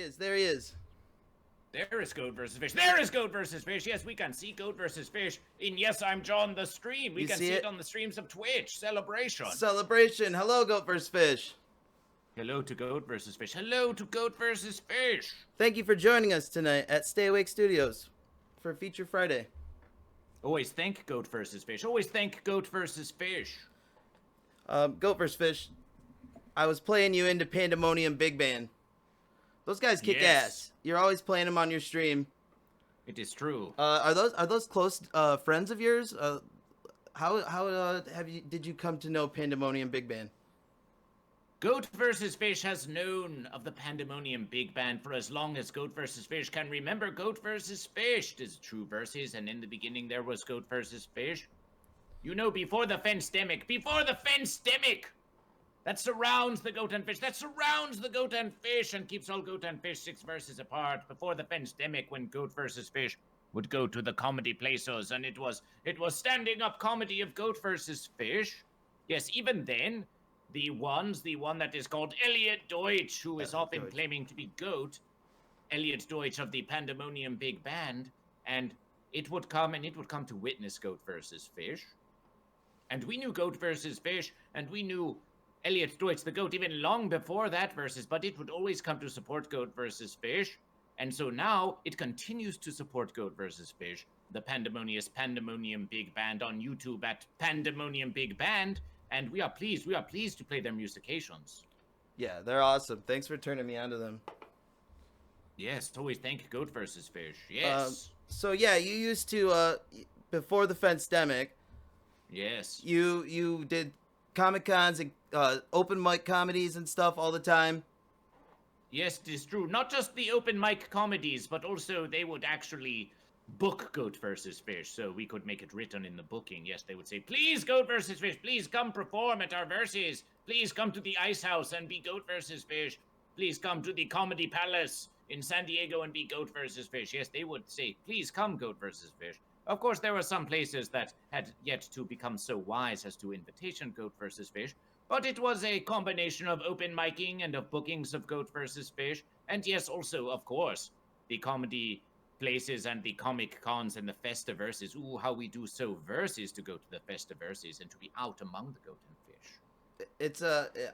is. There he is. There is Goat vs. Fish. There is Goat vs. Fish. Yes, we can see Goat vs. Fish in YesImJon the stream. We can see it on the streams of Twitch. Celebration. Hello, Goat vs. Fish. Hello to Goat vs. Fish. Hello to Goat vs. Fish. Thank you for joining us tonight at Stay Awake Studios for Feature Friday. Always thank Goat vs. Fish. Always thank Goat vs. Fish. Goat vs. Fish, I was playing you into Pandemonium Big Band. Those guys kick ass. You're always playing them on your stream. It is true. Are those close friends of yours? How did you come to know Pandemonium Big Band? Goat vs. Fish has known of the Pandemonium Big Band for as long as Goat vs. Fish can remember Goat vs. Fish. It is true verses, and in the beginning there was Goat vs. Fish. You know, before the fence-demic, that surrounds the Goat and Fish, and keeps all Goat and Fish 6 verses apart. Before the fence-demic, when Goat vs. Fish would go to the comedy places, and it was standing-up comedy of Goat vs. Fish. Yes, even then, the one that is called Elliot Deutsch, who is often claiming to be Goat, Elliot Deutsch of the Pandemonium Big Band, and it would come to witness Goat vs. Fish. And we knew Goat vs. Fish, and we knew Elliot Deutsch the Goat even long before that versus, but it would always come to support Goat vs. Fish. And so now it continues to support Goat vs. Fish, the Pandemonium Big Band on YouTube at Pandemonium Big Band, and we are pleased to play their musications. Yeah, they're awesome. Thanks for turning me on to them. Yes, always thank Goat vs. Fish. Yes. So yeah, you used to before the fence-demic. Yes. You did Comic Cons and open mic comedies and stuff all the time. Yes, it is true. Not just the open mic comedies, but also they would actually book Goat vs. Fish, so we could make it written in the booking. Yes, they would say, please, Goat vs. Fish, please come perform at our verses. Please come to the Ice House and be Goat vs. Fish. Please come to the Comedy Palace in San Diego and be Goat vs. Fish. Yes, they would say, please come, Goat vs. Fish. Of course, there were some places that had yet to become so wise as to invitation Goat vs. Fish, but it was a combination of open micing and of bookings of Goat vs. Fish, and yes, also, of course, the comedy places and the comic cons and the festiverses. Ooh, how we do so verses to go to the festiverses and to be out among the Goat and Fish. It's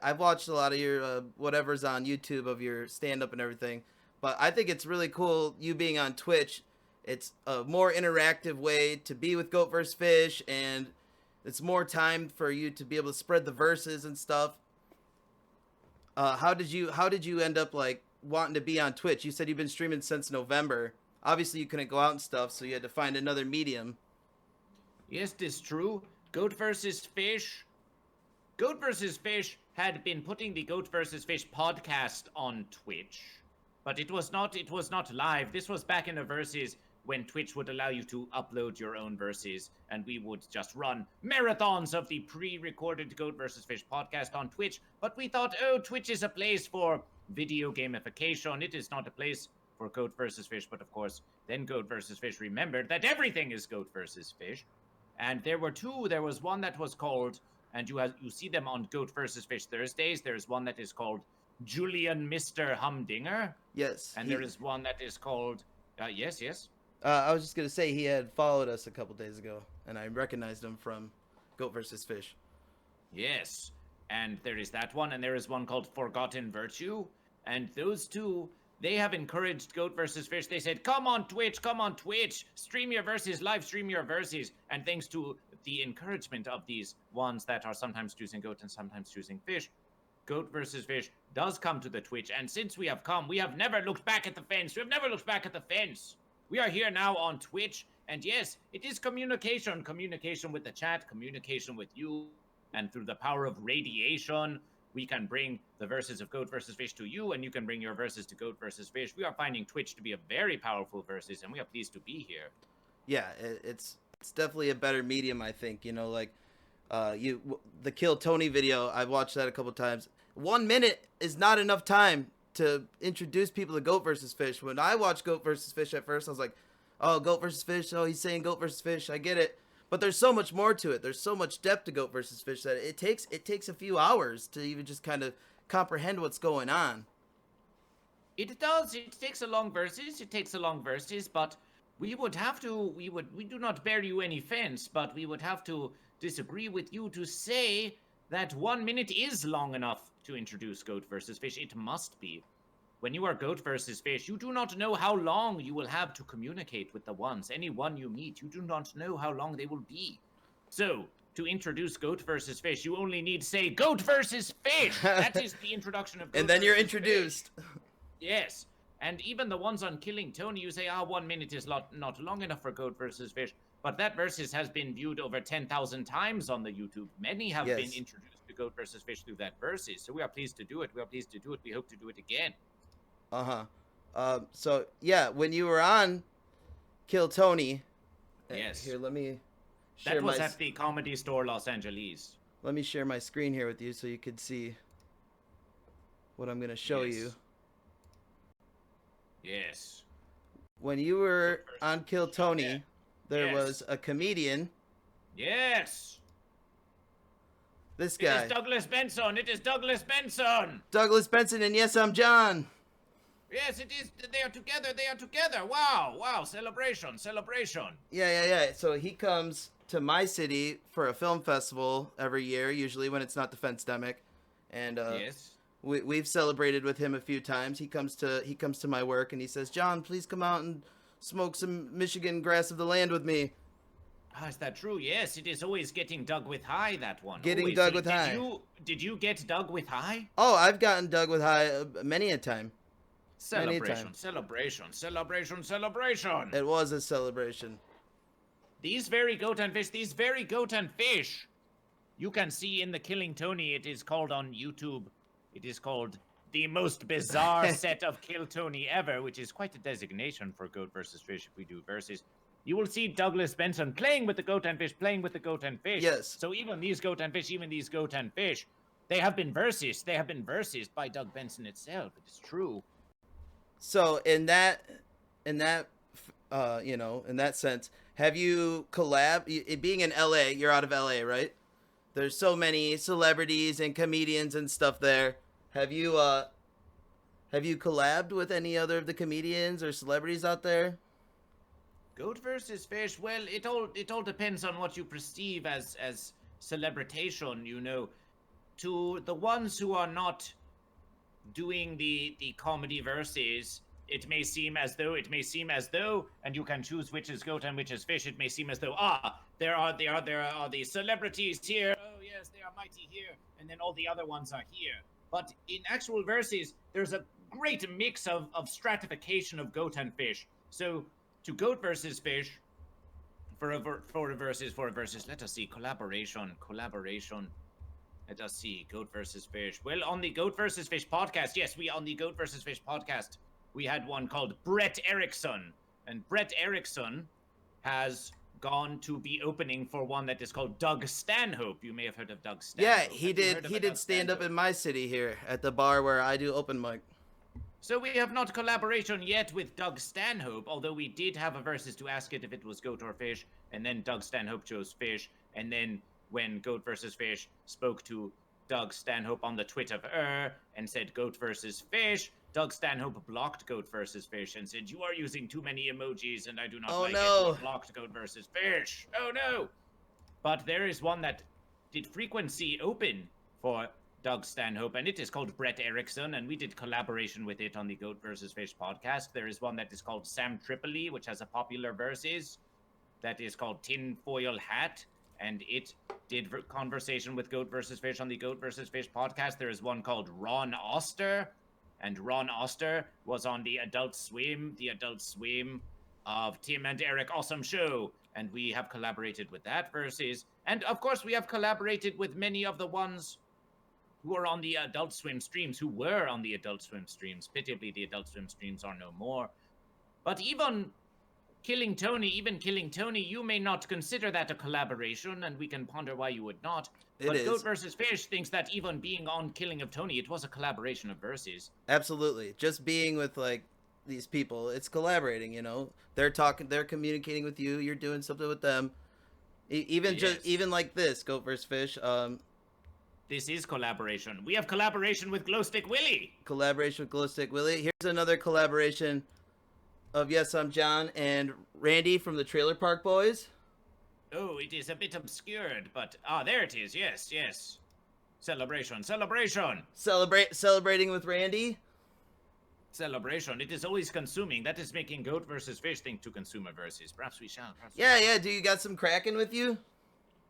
I've watched a lot of your whatever's on YouTube of your stand-up and everything, but I think it's really cool you being on Twitch. It's a more interactive way to be with Goat vs. Fish, and it's more time for you to be able to spread the verses and stuff. How did you end up like wanting to be on Twitch? You said you've been streaming since November. Obviously, you couldn't go out and stuff, so you had to find another medium. Yes, it is true. Goat vs. Fish. Goat vs. Fish had been putting the Goat vs. Fish podcast on Twitch, but it was not live. This was back in the verses when Twitch would allow you to upload your own verses, and we would just run marathons of the pre-recorded Goat vs. Fish podcast on Twitch. But we thought, oh, Twitch is a place for video gamification. It is not a place for Goat vs. Fish. But of course, then Goat vs. Fish remembered that everything is Goat vs. Fish. And there were two. There was one that was called, and you see them on Goat vs. Fish Thursdays. There's one that is called Julian Mr. Humdinger. Yes. And there is one that is called, yes. I was just going to say he had followed us a couple days ago, and I recognized him from Goat vs. Fish. Yes, and there is that one, and there is one called Forgotten Virtue, and those two, they have encouraged Goat vs. Fish. They said, come on Twitch, stream your verses, live stream your verses, and thanks to the encouragement of these ones that are sometimes choosing Goat and sometimes choosing Fish, Goat vs. Fish does come to the Twitch, and since we have come, we have never looked back at the fence. We are here now on Twitch, and yes, it is communication with the chat, communication with you, and through the power of radiation, we can bring the verses of Goat vs. Fish to you, and you can bring your verses to Goat vs. Fish. We are finding Twitch to be a very powerful verses, and we are pleased to be here. Yeah, it's definitely a better medium, I think. You know, like the Kill Tony video, I've watched that a couple times. 1 minute is not enough time to introduce people to Goat vs. Fish. When I watched Goat vs. Fish at first, I was like, oh, Goat vs. Fish, oh, he's saying Goat vs. Fish, I get it. But there's so much more to it. There's so much depth to Goat vs. Fish that it takes a few hours to even just kind of comprehend what's going on. It does. It takes a long verses. It takes a long verses, but we would have to. We do not bear you any offense, but we would have to disagree with you to say that 1 minute is long enough to introduce Goat versus Fish. It must be. When you are Goat versus Fish, you do not know how long you will have to communicate with the ones. Any one you meet, you do not know how long they will be. So, to introduce Goat versus Fish, you only need to say Goat versus Fish. That is the introduction of Goat And then you're versus introduced. Fish. Yes. And even the ones on Killing Tony, you say, 1 minute is not long enough for Goat versus Fish. But that versus has been viewed over 10,000 times on the YouTube. Many have been introduced to Goat versus Fish through that versus. So we are pleased to do it. We are pleased to do it. We hope to do it again. So yeah, when you were on Kill Tony, yes. Here, let me share that was at the Comedy Store Los Angeles. Let me share my screen here with you so you can see what I'm gonna show you. Yes. When you were on Kill Tony, there was a comedian. Yes. This guy. It is Douglas Benson. It is Douglas Benson. Douglas Benson and YesImJon. Yes, it is. They are together. They are together. Wow. Wow. Celebration. Celebration. Yeah. So he comes to my city for a film festival every year, usually when it's not the Fensdemic. And yes. We've celebrated with him a few times. He comes to my work and he says, "John, please come out and smoke some Michigan grass of the land with me." Is that true? Yes, it is always getting dug with high, that one. Getting always. dug with high. Did you get dug with high? Oh, I've gotten dug with high many a time. Celebration, celebration, celebration, celebration. It was a celebration. These very Goat and Fish, you can see in the Killing Tony. It is called on YouTube. It is called the most bizarre set of Kill Tony ever, which is quite a designation for Goat versus Fish if we do versus. You will see Douglas Benson playing with the Goat and Fish, Yes. So even these Goat and Fish, they have been versus. They have been versus by Doug Benson itself. It is true. So in that sense, have you being in LA, you're out of LA, right? There's so many celebrities and comedians and stuff there. Have you collabed with any other of the comedians or celebrities out there? Goat versus Fish, well, it all depends on what you perceive as celebritation, you know. To the ones who are not doing the comedy versus, it may seem as though, and you can choose which is Goat and which is Fish. It may seem as though there are the celebrities here. Oh yes, they are mighty here, and then all the other ones are here. But in actual versus, there's a great mix of stratification of Goat and Fish. So to Goat versus Fish, for a versus, let us see collaboration. Let us see, Goat versus Fish. Well, on the Goat versus Fish podcast, yes, on the Goat versus Fish podcast, we had one called Brett Erickson. And Brett Erickson has gone to be opening for one that is called Doug Stanhope. You may have heard of Doug Stanhope. Yeah, he did stand up in my city here at the bar where I do open mic. So we have not collaboration yet with Doug Stanhope, although we did have a versus to ask it if it was Goat or Fish, and then Doug Stanhope chose Fish, and then when Goat versus Fish spoke to Doug Stanhope on the Twitter and said Goat versus Fish, Doug Stanhope blocked Goat versus Fish and said, "You are using too many emojis and I do not like it." You blocked Goat versus Fish. Oh no! But there is one that did frequency open for Doug Stanhope, and it is called Brett Erickson, and we did collaboration with it on the Goat vs. Fish podcast. There is one that is called Sam Tripoli, which has a popular versus that is called Tinfoil Hat, and it did conversation with Goat vs. Fish on the Goat vs. Fish podcast. There is one called Ron Oster, and Ron Oster was on the Adult Swim of Tim and Eric Awesome Show, and we have collaborated with that versus. And of course, we have collaborated with many of the ones who are on the Adult Swim streams, who were on the Adult Swim streams. Pitiably, the Adult Swim streams are no more. But even Killing Tony, you may not consider that a collaboration, and we can ponder why you would not. But Goat vs. Fish thinks that even being on Killing of Tony, it was a collaboration of verses. Absolutely. Just being with, like, these people, it's collaborating, you know? They're talking, they're communicating with you, you're doing something with them. Even like this, Goat vs. Fish, This is collaboration. We have collaboration with Glowstick Willie. Collaboration with Glowstick Willie. Here's another collaboration of YesImJon and Randy from the Trailer Park Boys. Oh, it is a bit obscured, but there it is. Yes. Celebration. Celebrating with Randy. Celebration. It is always consuming. That is making Goat versus Fish think to consumer versus. Perhaps we shall. Yeah. Do you got some Kraken with you?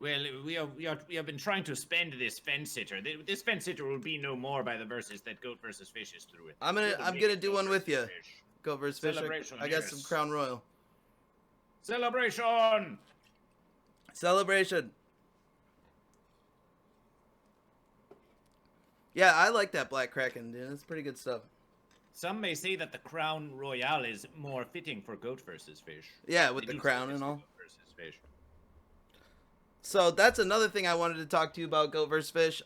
Well, we have been trying to spend this fence sitter. This fence sitter will be no more by the verses that Goat versus Fish is through it. I'm gonna do one with you. Goat versus Fish. Celebration. I got some Crown Royal. Celebration. Yeah, I like that Black Kraken, dude. It's pretty good stuff. Some may say that the Crown Royale is more fitting for Goat versus Fish. Yeah, with the crown and all. Goat versus Fish. So that's another thing I wanted to talk to you about, Goat vs. Fish.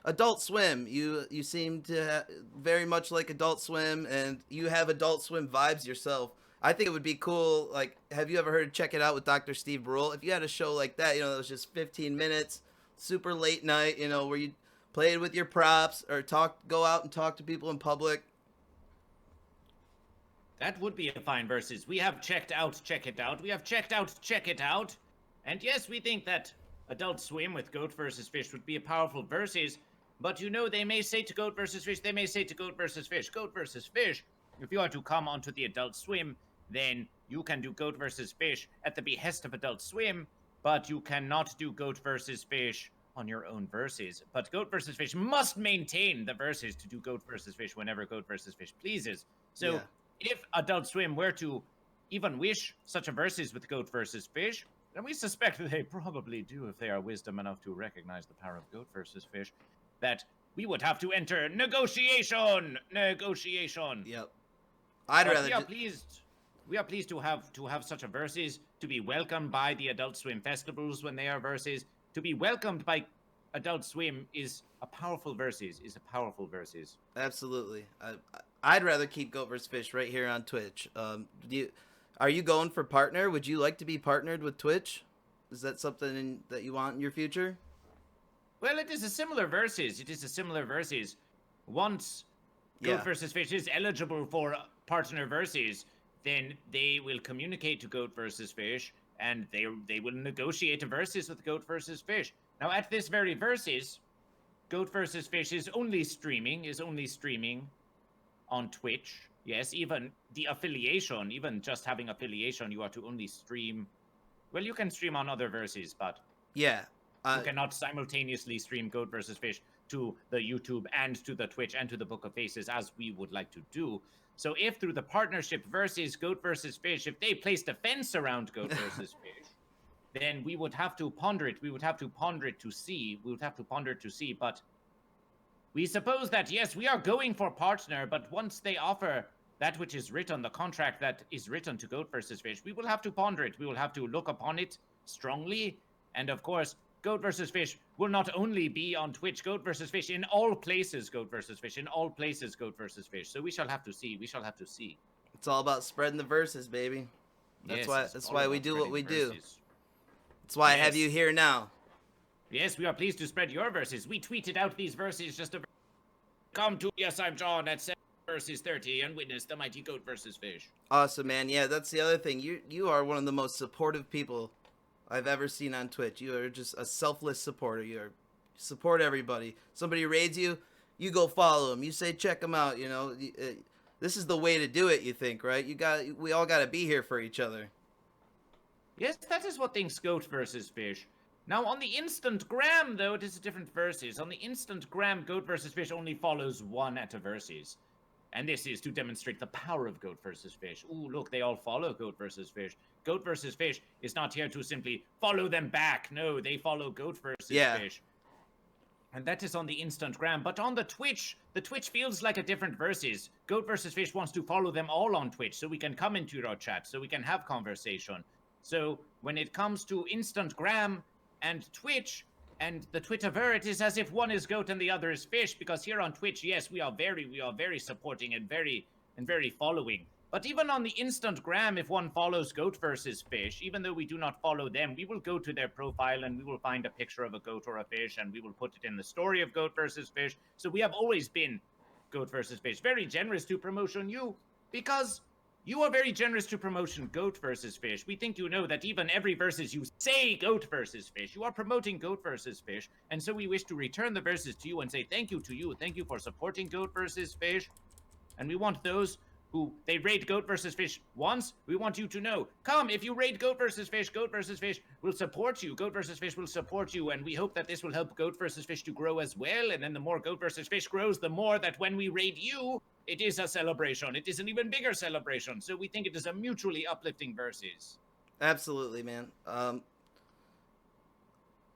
Adult Swim. You seem to very much like Adult Swim, and you have Adult Swim vibes yourself. I think it would be cool. Like, have you ever heard of Check It Out with Dr. Steve Brule? If you had a show like that, that was just 15 minutes, super late night, where you played with your props or go out and talk to people in public. That would be a fine versus. We have checked out Check It Out. We have checked out Check It Out. And yes, we think that Adult Swim with Goat versus Fish would be a powerful versus, but they may say to Goat versus Fish, they may say to Goat versus Fish, Goat versus Fish, if you are to come onto the Adult Swim, then you can do Goat versus Fish at the behest of Adult Swim, but you cannot do Goat versus Fish on your own verses. But Goat versus Fish must maintain the verses to do Goat versus Fish whenever Goat versus Fish pleases. So if Adult Swim were to even wish such a versus with Goat versus Fish, and we suspect that they probably do if they are wisdom enough to recognize the power of Goat versus Fish, that we would have to enter negotiation. Yep. We are pleased to have such a versus, to be welcomed by the Adult Swim festivals when they are versus. To be welcomed by Adult Swim is a powerful versus. Absolutely. I'd rather keep Goat vs. Fish right here on Twitch. Are you going for partner? Would you like to be partnered with Twitch? Is that something that you want in your future? Well, it is a similar versus. Once Goat versus Fish is eligible for partner versus, then they will communicate to Goat versus Fish, and they will negotiate a versus with Goat versus Fish. Now, at this very versus, Goat versus Fish is only streaming on Twitch. Yes, even the affiliation, even just having affiliation, you are to only stream. Well, you can stream on other verses, but you cannot simultaneously stream Goat versus Fish to the YouTube and to the Twitch and to the Book of Faces as we would like to do. So if through the partnership versus Goat versus Fish, if they placed a fence around Goat versus Fish, then we would have to ponder it. We would have to ponder it to see. But we suppose that, yes, we are going for partner, but once they offer that which is written, the contract that is written to Goat versus Fish, we will have to ponder it. We will have to look upon it strongly. And of course, Goat versus Fish will not only be on Twitch, Goat versus Fish in all places, Goat versus Fish in all places, Goat versus Fish. So we shall have to see. It's all about spreading the verses, baby. That's why we do what we do. That's why I have you here now. Yes, we are pleased to spread your verses. We tweeted out these verses just to come to YesImJon at 7 versus 30 and witness the mighty Goat versus Fish. Awesome, man. Yeah, that's the other thing. You are one of the most supportive people I've ever seen on Twitch. You are just a selfless supporter. Support everybody. Somebody raids you, you go follow them. You say check them out. This is the way to do it. You think, right? We all got to be here for each other. Yes, that is what thinks Goat versus Fish. Now, on the Instantgram, though, it is a different versus. On the Instantgram, Goat versus Fish only follows one at a versus. And this is to demonstrate the power of Goat versus Fish. Ooh, look, they all follow Goat versus Fish. Goat versus Fish is not here to simply follow them back. No, they follow Goat versus Fish. And that is on the Instantgram. But on the Twitch feels like a different versus. Goat versus Fish wants to follow them all on Twitch so we can come into our chat, so we can have conversation. So when it comes to Instantgram and Twitch and the Twitterverse, it is as if one is Goat and the other is Fish, because here on Twitch, yes, we are very supporting and very following. But even on the Instagram, if one follows GoatVsFish, even though we do not follow them, we will go to their profile and we will find a picture of a goat or a fish and we will put it in the story of GoatVsFish. So we have always been GoatVsFish, very generous to promotion you, because you are very generous to promotion GoatVsFish. We think you know that even every versus you say GoatVsFish, you are promoting GoatVsFish, and so we wish to return the verses to you and say thank you to you. Thank you for supporting GoatVsFish, and we want those who they raid GoatVsFish once, we want you to know, come, if you raid GoatVsFish will support you. GoatVsFish will support you, and we hope that this will help GoatVsFish to grow as well, and then the more GoatVsFish grows, the more that when we raid you, it is a celebration. It is an even bigger celebration, so we think it is a mutually uplifting versus. Absolutely, man.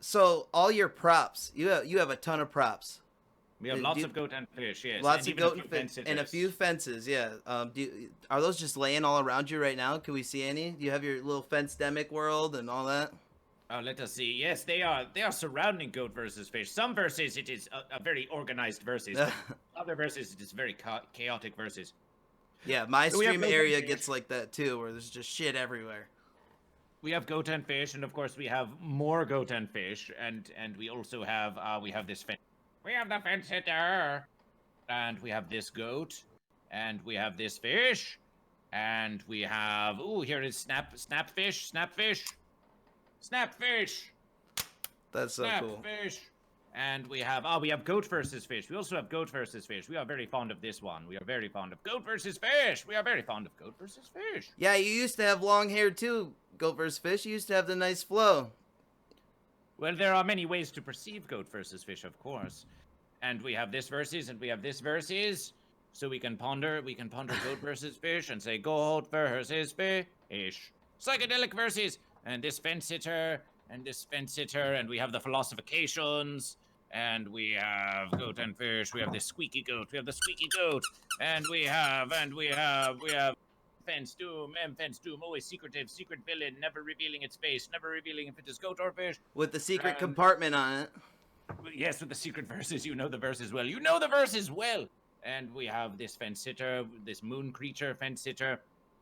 So all your props, you have a ton of props. We have lots of goat and fish, yes. Lots and of goat and fish, and a few fences, yeah. Are those just laying all around you right now? Can we see any? Do you have your little fence-demic world and all that? Let us see. Yes, they are surrounding GoatVsFish. Some verses, it is a very organized verses. Other verses, it is very chaotic verses. Yeah, my stream area gets like that too, where there's just shit everywhere. We have goat and fish, and of course we have more goat and fish, and we also have we have this fence. We have the fence hitter, and we have this goat, and we have this fish, and we have here is snapfish. That's so cool. Snapfish. And we have GoatVsFish. We also have GoatVsFish. We are very fond of this one. We are very fond of GoatVsFish. We are very fond of GoatVsFish. Yeah, you used to have long hair too, GoatVsFish. You used to have the nice flow. Well, there are many ways to perceive GoatVsFish, of course. And we have this versus, and we have this versus. So we can ponder GoatVsFish and say GoatVsFish. Psychedelic versus. And this fence hitter, and this fence hitter, and we have the philosophications, and we have goat and fish. We have this squeaky goat. We have the squeaky goat, and we have Fence Doom, Fence Doom, always secretive, secret villain, never revealing its face, never revealing if it is goat or fish. With the secret compartment on it. Yes, with the secret verses, you know the verses well. You know the verses well. And we have this fence sitter, this moon creature fence sitter.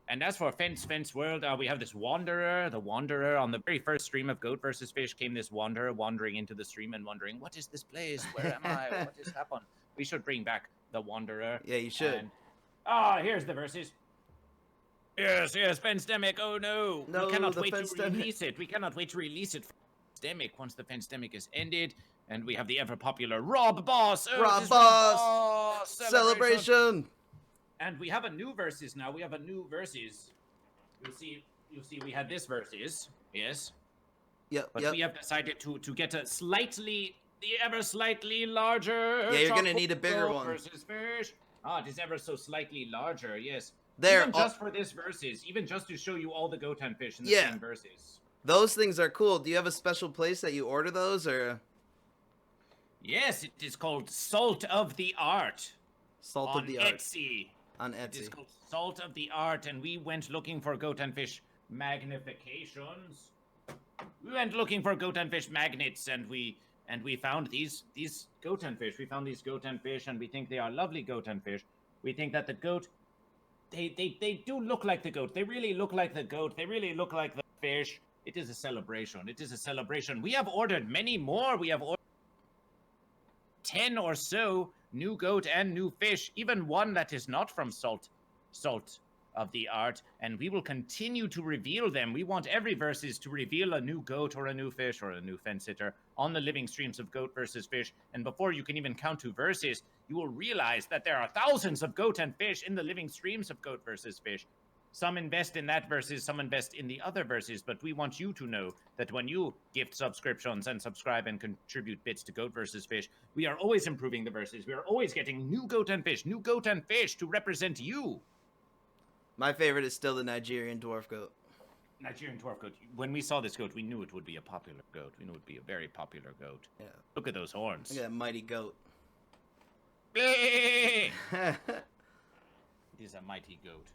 And as for Fence World, we have this Wanderer. The Wanderer, on the very first stream of GoatVsFish came this Wanderer wandering into the stream and wondering, what is this place? Where am I? What has happened? We should bring back the Wanderer. Yeah, you should. Here's the verses. Yes, Fence-demic. Oh no. We cannot wait to release it. We cannot wait to release it for Fence-demic once the Fence-demic is ended. And we have the ever popular Rob Boss. Rob Boss! Celebration! And we have a new versus now. We have a new versus. You'll see we had this versus. Yes. Yep. But we have decided to get the ever slightly larger. Yeah, you're gonna need a bigger one. Versus fish. It is ever so slightly larger. Yes. There. Even just for this versus, even just to show you all the goat and fish in the same versus. Those things are cool. Do you have a special place that you order those, or? Yes, it is called Salt of the Art. Salt of the Art. Etsy. On Etsy. It is called Salt of the Art, and we went looking for goat and fish magnifications. We went looking for goat and fish magnets, and we found these goat and fish. We found these goat and fish, and we think they are lovely goat and fish. We think that the goat, they do look like the goat. They really look like the goat. They really look like the fish. It is a celebration. It is a celebration. We have ordered many more. We have ordered 10 or so new goat and new fish, even one that is not from Salt of the Art, and we will continue to reveal them. We want every versus to reveal a new goat or a new fish or a new fence sitter on the living streams of GoatVsFish, and before you can even count to versus, you will realize that there are thousands of goat and fish in the living streams of GoatVsFish. Some invest in that versus, some invest in the other versus, but we want you to know that when you gift subscriptions and subscribe and contribute bits to GoatVsFish, we are always improving the versus. We are always getting new goat and fish to represent you. My favorite is still the Nigerian dwarf goat. Nigerian dwarf goat. When we saw this goat, we knew it would be a popular goat. We knew it would be a very popular goat. Yeah. Look at those horns. Look at that mighty goat. It is a mighty goat.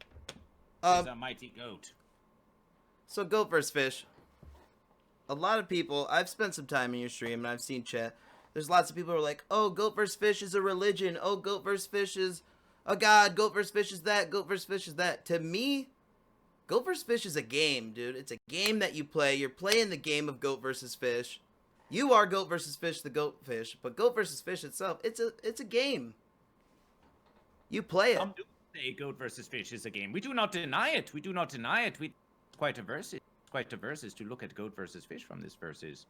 It's a mighty goat. So GoatVsFish. A lot of people, I've spent some time in your stream and I've seen chat. There's lots of people who are like, oh, GoatVsFish is a religion. Oh, GoatVsFish is oh god, Goat vs. Fish is that, Goat vs. Fish is that. To me, Goat vs. Fish is a game, dude. It's a game that you play. You're playing the game of Goat vs. Fish. You are Goat vs. Fish, the Goat Fish, but Goat vs. Fish itself, it's a game. You play it. Some do say Goat vs. Fish is a game. We do not deny it. We do not deny it. It's quite a versus. Quite a versus to look at Goat vs. Fish from this versus.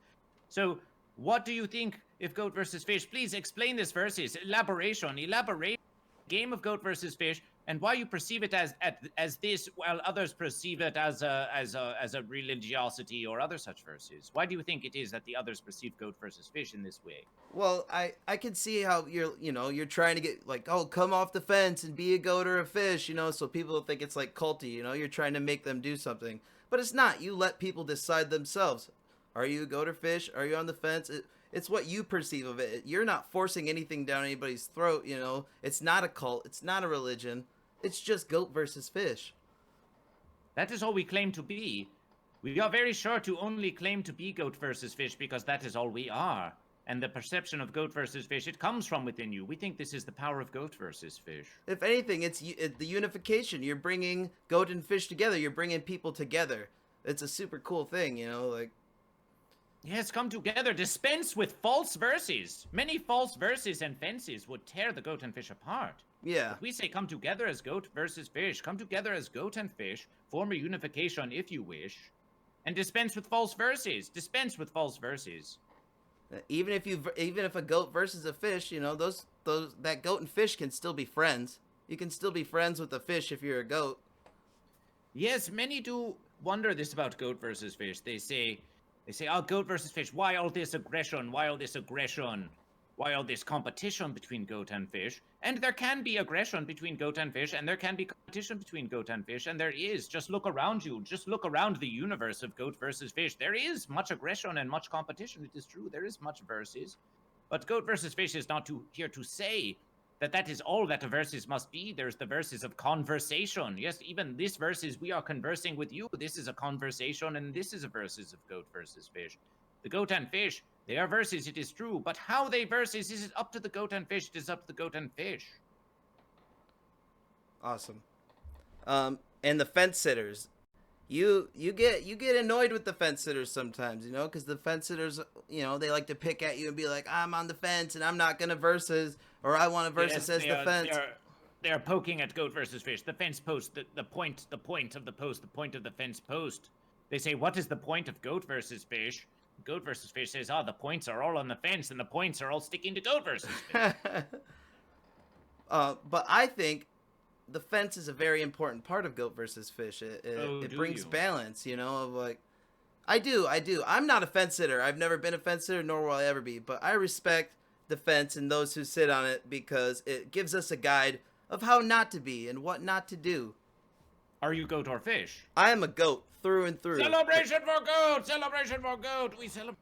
So, what do you think if Goat vs. Fish? Please explain this versus. Elaborate. Game of Goat vs. Fish, and why you perceive it as this, while others perceive it as a religiosity or other such verses. Why do you think it is that the others perceive Goat vs. Fish in this way? Well, I can see how you're trying to get like, oh, come off the fence and be a goat or a fish, so people think it's like culty, you're trying to make them do something. But it's not. You let people decide themselves. Are you a goat or fish? Are you on the fence? It's what you perceive of it. You're not forcing anything down anybody's throat, It's not a cult. It's not a religion. It's just goat versus fish. That is all we claim to be. We are very sure to only claim to be goat versus fish because that is all we are. And the perception of goat versus fish, it comes from within you. We think this is the power of goat versus fish. If anything, it's the unification. You're bringing goat and fish together. You're bringing people together. It's a super cool thing, like... Yes, come together. Dispense with false verses. Many false verses and fences would tear the goat and fish apart. Yeah. If we say come together as goat versus fish, come together as goat and fish, form a unification if you wish, and dispense with false verses. Dispense with false verses. Even if a goat versus a fish, that goat and fish can still be friends. You can still be friends with a fish if you're a goat. Yes, many do wonder this about goat versus fish. They say, oh, goat versus fish, why all this aggression? Why all this aggression? Why all this competition between goat and fish? And there can be aggression between goat and fish, and there can be competition between goat and fish, and there is. Just look around you. Just look around the universe of goat versus fish. There is much aggression and much competition. It is true. There is much verses. But goat versus fish is not here to say that is all that a versus must be. There's the verses of conversation. Yes, even this versus, we are conversing with you. This is a conversation, and this is a versus of goat versus fish. The goat and fish, they are verses, it is true, but how they verses, is it up to the goat and fish? It is up to the goat and fish. Awesome. And the fence sitters, you get annoyed with the fence sitters sometimes, because the fence sitters, they like to pick at you and be like, I'm on the fence and I'm not gonna versus, or I want to versus as the fence. They are poking at goat versus fish. The fence post, the point of the post, the point of the fence post. They say, what is the point of goat versus fish? Goat versus fish says, the points are all on the fence, and the points are all sticking to goat versus fish. But I think the fence is a very important part of goat versus fish. It brings balance, of like... I do. I'm not a fence sitter. I've never been a fence sitter, nor will I ever be. But I respect the fence and those who sit on it because it gives us a guide of how not to be and what not to do. Are you goat or fish? I am a goat through and through. Celebration for goat! Celebration for goat! We celebrate.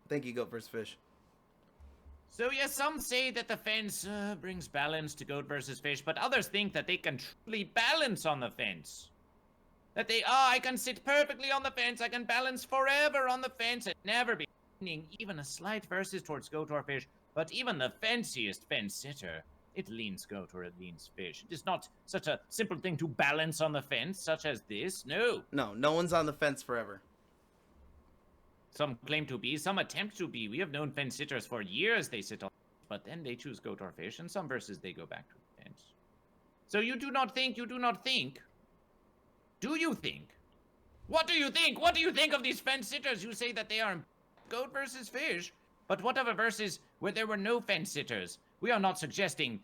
Thank you, goat versus fish. So yes, some say that the fence brings balance to goat versus fish, but others think that they can truly balance on the fence. That I can sit perfectly on the fence, I can balance forever on the fence and never be leaning even a slight versus towards goat or fish, but even the fanciest fence sitter, it leans goat or it leans fish. It is not such a simple thing to balance on the fence, such as this, no. No one's on the fence forever. Some claim to be, some attempt to be. We have known fence sitters for years they sit on, but then they choose goat or fish, and some verses they go back to the fence. So you do not think. Do you think? What do you think? What do you think of these fence sitters? You say that they are goat versus fish, but what of a versus where there were no fence sitters? We are not suggesting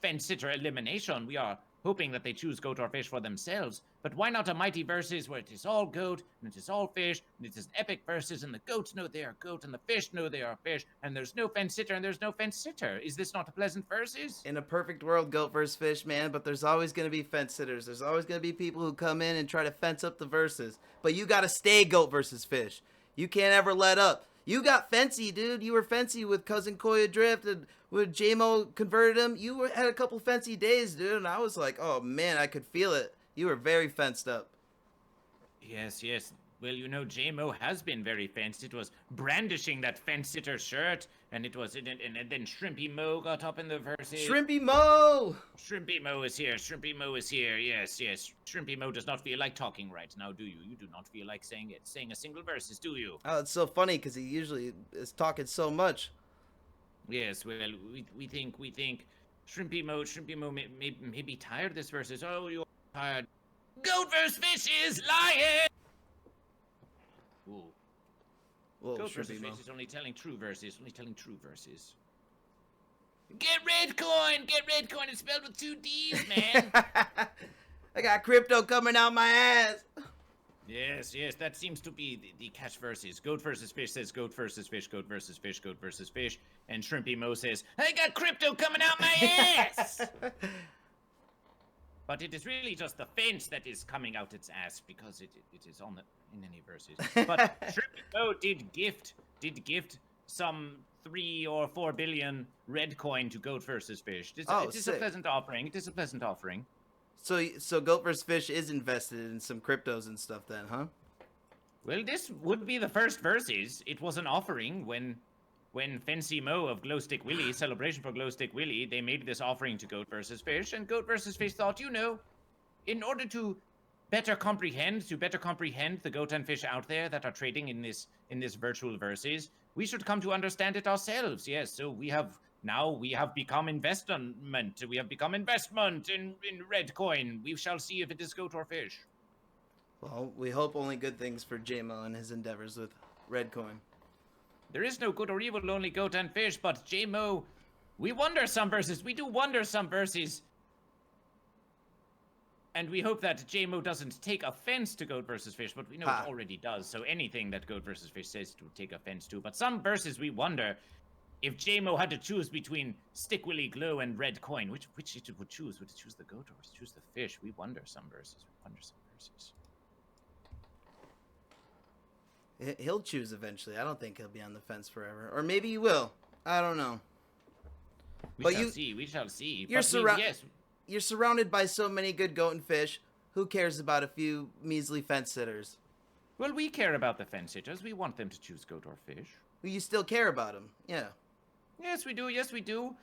fence sitter elimination. We are hoping that they choose goat or fish for themselves. But why not a mighty versus where it is all goat and it is all fish and it is an epic versus and the goats know they are goat and the fish know they are fish and there's no fence sitter and there's no fence sitter? Is this not a pleasant versus? In a perfect world, goat versus fish, man, but there's always going to be fence sitters. There's always going to be people who come in and try to fence up the verses. But you got to stay goat versus fish. You can't ever let up. You got fancy, dude. You were fancy with Cousin Koi Adrift and when JMO converted him. You had a couple fancy days, dude, and I was like, oh man, I could feel it. You were very fenced up. Yes. Well, you know, JMO has been very fenced. It was brandishing that fence sitter shirt, and it was, and then Shrimpy Mo got up in the verses. Shrimpy Mo! Shrimpy Mo is here. Shrimpy Mo is here. Yes, yes. Shrimpy Mo does not feel like talking right now, do you? You do not feel like saying a single verses, do you? Oh, it's so funny because he usually is talking so much. Yes. Well, we think Shrimpy Mo may be tired this verses. Oh, you're tired. GoatVsFish is lying. Ooh. Whoa, GoatVsFish is only telling true verses. Only telling true verses. Get red coin! Get red coin! It's spelled with 2 D's, man. I got crypto coming out my ass. Yes, yes, that seems to be the catch verses. GoatVsFish says GoatVsFish, GoatVsFish, GoatVsFish, and Shrimpy Mo says, I got crypto coming out my ass! But it is really just the fence that is coming out its ass because it is on the in any verses. But Shrimpy Mo did gift some 3 or 4 billion red coin to GoatVsFish. It is a pleasant offering. It is a pleasant offering. So GoatVsFish is invested in some cryptos and stuff then, huh? Well, this would be the first verses. It was an offering when Fancy Mo of Glowstick Willie, Celebration for Glowstick Willie, they made this offering to GoatVsFish, and GoatVsFish thought, you know, in order to better comprehend the goat and fish out there that are trading in this virtual verses, we should come to understand it ourselves. Yes, so we have become investment. We have become investment in red coin. We shall see if it is goat or fish. Well, we hope only good things for JMO and his endeavors with red coin. There is no good or evil, only goat and fish, but JMO, we wonder some verses. We do wonder some verses. And we hope that JMO doesn't take offense to GoatVsFish, but we know it already does, so anything that GoatVsFish says to take offense to. But some verses we wonder if JMO had to choose between Stick Willy Glow and Red Coin, which it would choose? Would it choose the goat or would it choose the fish? We wonder some verses. He'll choose eventually. I don't think he'll be on the fence forever. Or maybe he will. I don't know. We shall see. You're surrounded by so many good goat and fish. Who cares about a few measly fence sitters? Well, we care about the fence sitters. We want them to choose goat or fish. Well, you still care about them. Yeah. Yes, we do. Yes, we do.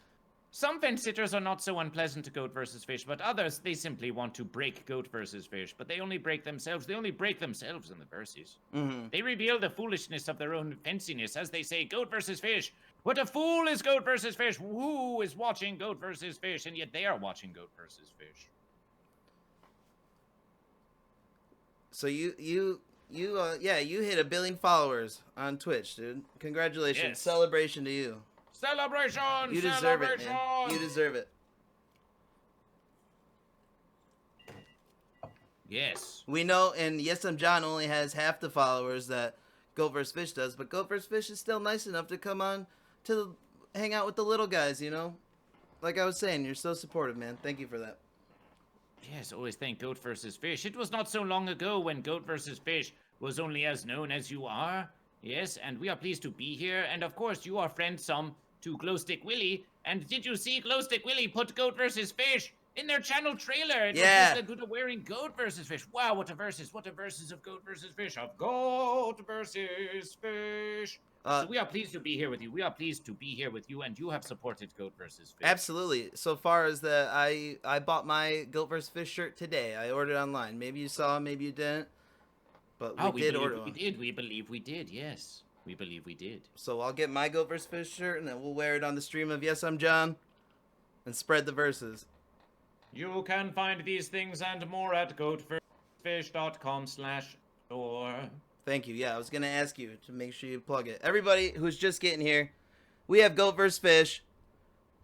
Some fence sitters are not so unpleasant to GoatVsFish, but others, they simply want to break GoatVsFish. But they only break themselves. They only break themselves in the verses. Mm-hmm. They reveal the foolishness of their own fenciness as they say, GoatVsFish. What a fool is GoatVsFish. Who is watching GoatVsFish? And yet they are watching GoatVsFish. So you hit 1 billion followers on Twitch, dude. Congratulations. Yes. Celebration to you. Celebration! You deserve it, man. You deserve it. Yes. We know, and YesImJon only has half the followers that GoatVsFish does, but GoatVsFish is still nice enough to come on to hang out with the little guys, you know? Like I was saying, you're so supportive, man. Thank you for that. Yes, always thank GoatVsFish. It was not so long ago when GoatVsFish was only as known as you are. Yes, and we are pleased to be here, and of course you are friend some to Glowstick Willie. And did you see Glowstick Willie put GoatVsFish in their channel trailer? It was just wearing GoatVsFish. Wow, what a verses of GoatVsFish, of GoatVsFish. So we are pleased to be here with you. We are pleased to be here with you, and you have supported GoatVsFish. Absolutely. So far as that, I bought my GoatVsFish shirt today. I ordered online. Maybe you saw, maybe you didn't. But we did order one. We believe we did, yes. We believe we did. So I'll get my GoatVsFish shirt, and then we'll wear it on the stream of YesImJon and spread the verses. You can find these things and more at goatfish.com/store. Thank you. Yeah, I was going to ask you to make sure you plug it. Everybody who's just getting here, we have GoatVsFish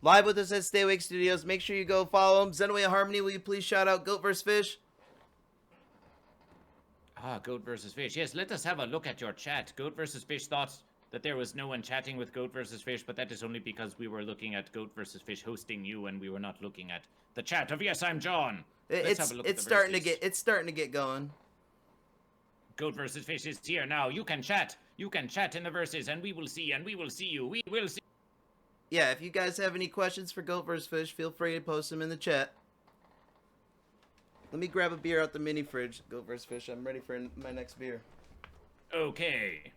live with us at Stay Awake Studios. Make sure you go follow them. Zenway Harmony, will you please shout out GoatVsFish? GoatVsFish. Yes, let us have a look at your chat. GoatVsFish thought that there was no one chatting with GoatVsFish, but that is only because we were looking at GoatVsFish hosting you, and we were not looking at the chat of YesImJon. It's starting to get going. GoatVsFish is here now. You can chat. You can chat in the verses, and we will see, and we will see you. We will see. Yeah, if you guys have any questions for GoatVsFish, feel free to post them in the chat. Let me grab a beer out the mini fridge, GoatVsFish. I'm ready for my next beer. Okay.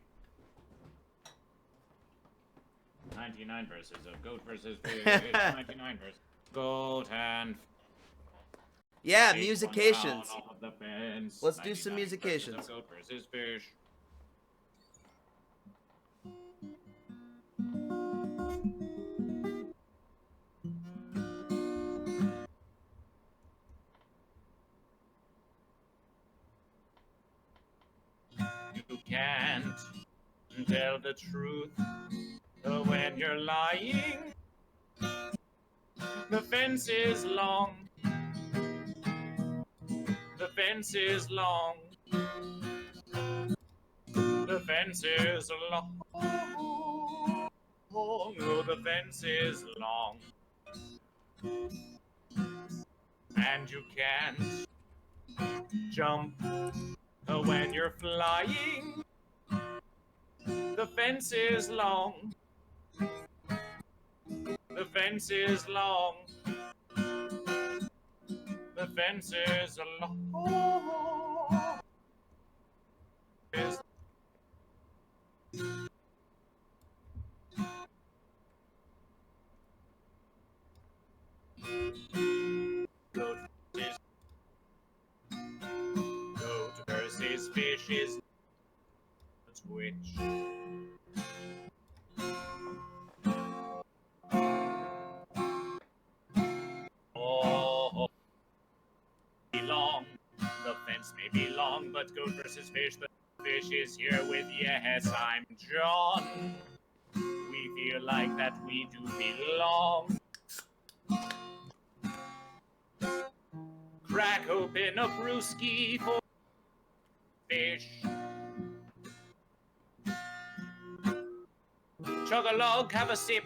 99 verses of goat versus fish. 99 versus goat and Yeah, take one musications. down off of the fence. Let's do some 99 verses musications. of goat versus fish. You can't tell the truth when you're lying. The fence is long. The fence is long. The fence is long. Oh, the fence is long. And you can't jump when you're flying. The fence is long. The fence is long. The fence is long. Goat versus fish is which? Oh, long. The fence may be long, but goat versus fish. The fish is here with YesImJon. We feel like that we do belong. Crack open a brewski for fish. Chug a log, have a sip,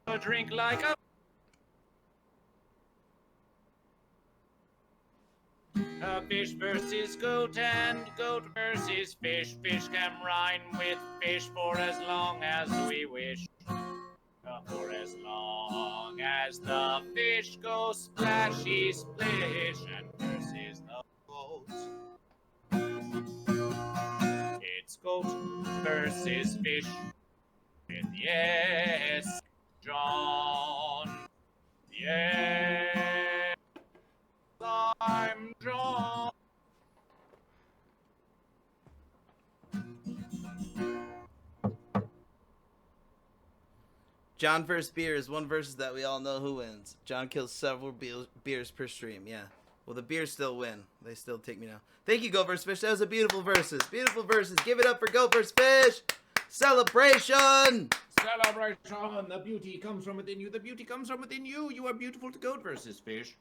a drink like a fish versus goat and goat versus fish. Fish can rhyme with fish for as long as we wish. For as long as the fish goes splashy splish and versus the goat. It's goat versus fish with YesImJon. YesImJon. John versus beer is one versus that we all know who wins. John kills several beers per stream. Yeah. Well, the beers still win. They still take me now. Thank you, GoatVsFish. That was a beautiful versus. Beautiful versus. Give it up for GoatVsFish. Celebration. Celebration. The beauty comes from within you. The beauty comes from within you. You are beautiful to goat versus fish.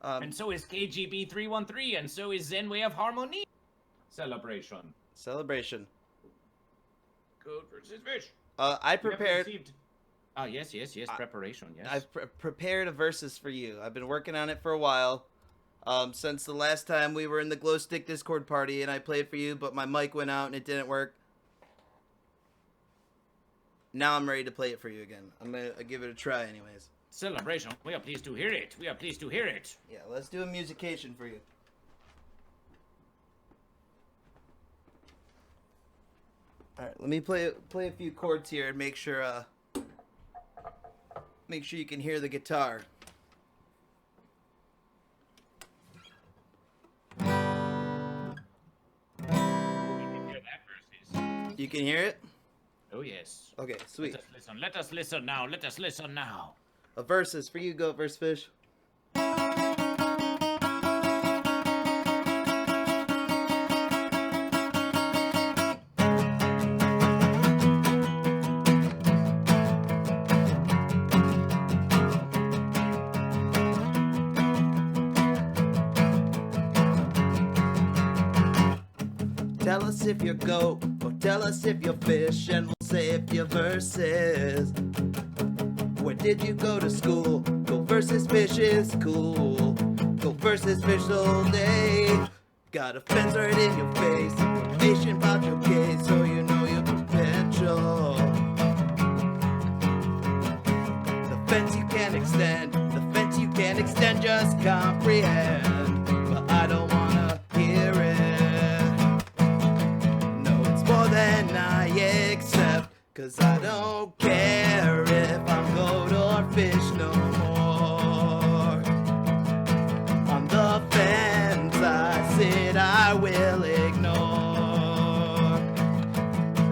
And so is KGB 313, and so is Zen Way of Harmony. Celebration. Celebration. Goat versus fish. I prepared. Yes. Preparation. Yes. I've prepared a versus for you. I've been working on it for a while. Since the last time we were in the Glow Stick Discord party and I played for you, but my mic went out and it didn't work. Now I'm ready to play it for you again. I'm gonna give it a try anyways. Celebration. We are pleased to hear it. We are pleased to hear it. Yeah, let's do a musication for you. Alright, let me play a few chords here and make sure you can hear the guitar. We can hear that versus. You can hear it? Oh yes. Okay, sweet. Let us listen now. Let us listen now. A versus for you, GoatVsFish. Tell us if you're goat, or tell us if you're fish, and we'll say if your verses. Where did you go to school? Goat versus fish is cool. Goat versus fish all day. Got a fence right in your face. Information about your case, so you know your potential. The fence you can't extend. The fence you can't extend, just comprehend. But I don't wanna hear it. No, it's more 'Cause I don't care if I'm goat or fish no more. On the fence I sit, I will ignore.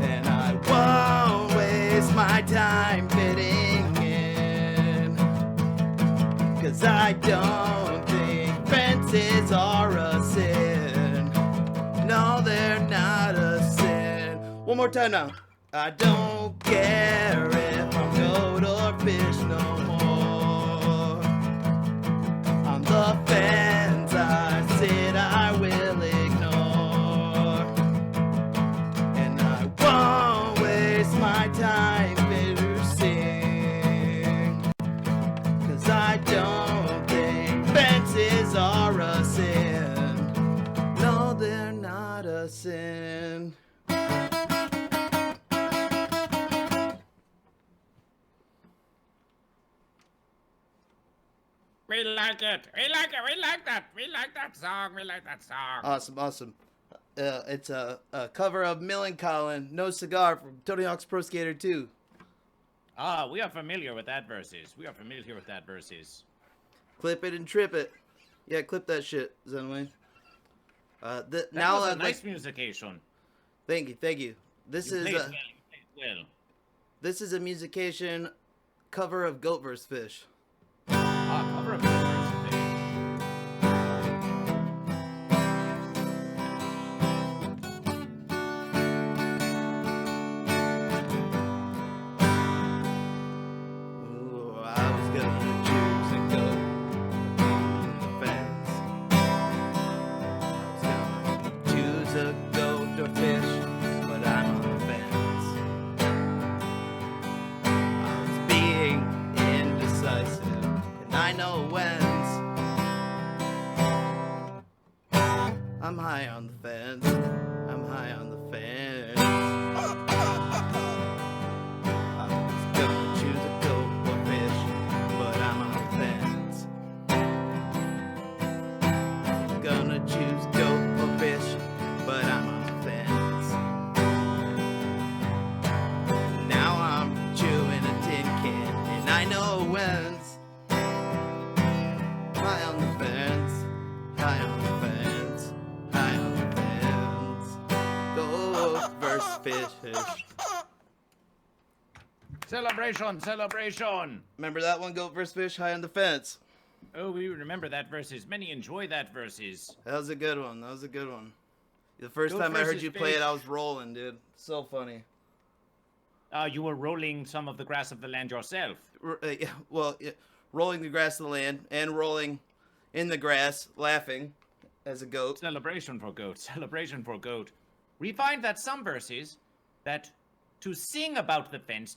And I won't waste my time fitting in. 'Cause I don't think fences are a sin. No, they're not a sin. One more time now. I don't care if I'm goat or fish no more. On the fence I sit, I will ignore. And I won't waste my time sing. 'Cause I don't think fences are a sin. No, they're not a sin. We like it. We like it. We like that. We like that song. We like that song. Awesome. It's a cover of Millencolin, No Cigar from Tony Hawk's Pro Skater 2. Ah, we are familiar with that verses. Clip it and trip it. Yeah, clip that shit, Zenway. That was a nice musication. Thank you. This is well. This is a musication cover of GoatVsFish. Cover of GoatVsFish. Ooh, I was gonna choose a goat on the fence. I was gonna choose a goat or fish, but I'm on the fence. I was being indecisive, and I know whens. I'm high on the fence. I'm high on the fence. I was gonna choose a goat or fish, but I'm on the fence. Gonna choose goat or fish, but I'm on the fence. Now I'm chewing a tin can, and I know whens. High on the fence, high on the fence, high on the fence. GoatVsFish. Celebration. Remember that one, GoatVsFish, high on the fence? Oh, we remember that verses. Many enjoy that verses. That was a good one. The first time I heard you play it, I was rolling, dude. So funny. You were rolling some of the grass of the land yourself. Rolling the grass of the land and rolling in the grass, laughing as a goat. Celebration for goat. We find that some verses that to sing about the fence,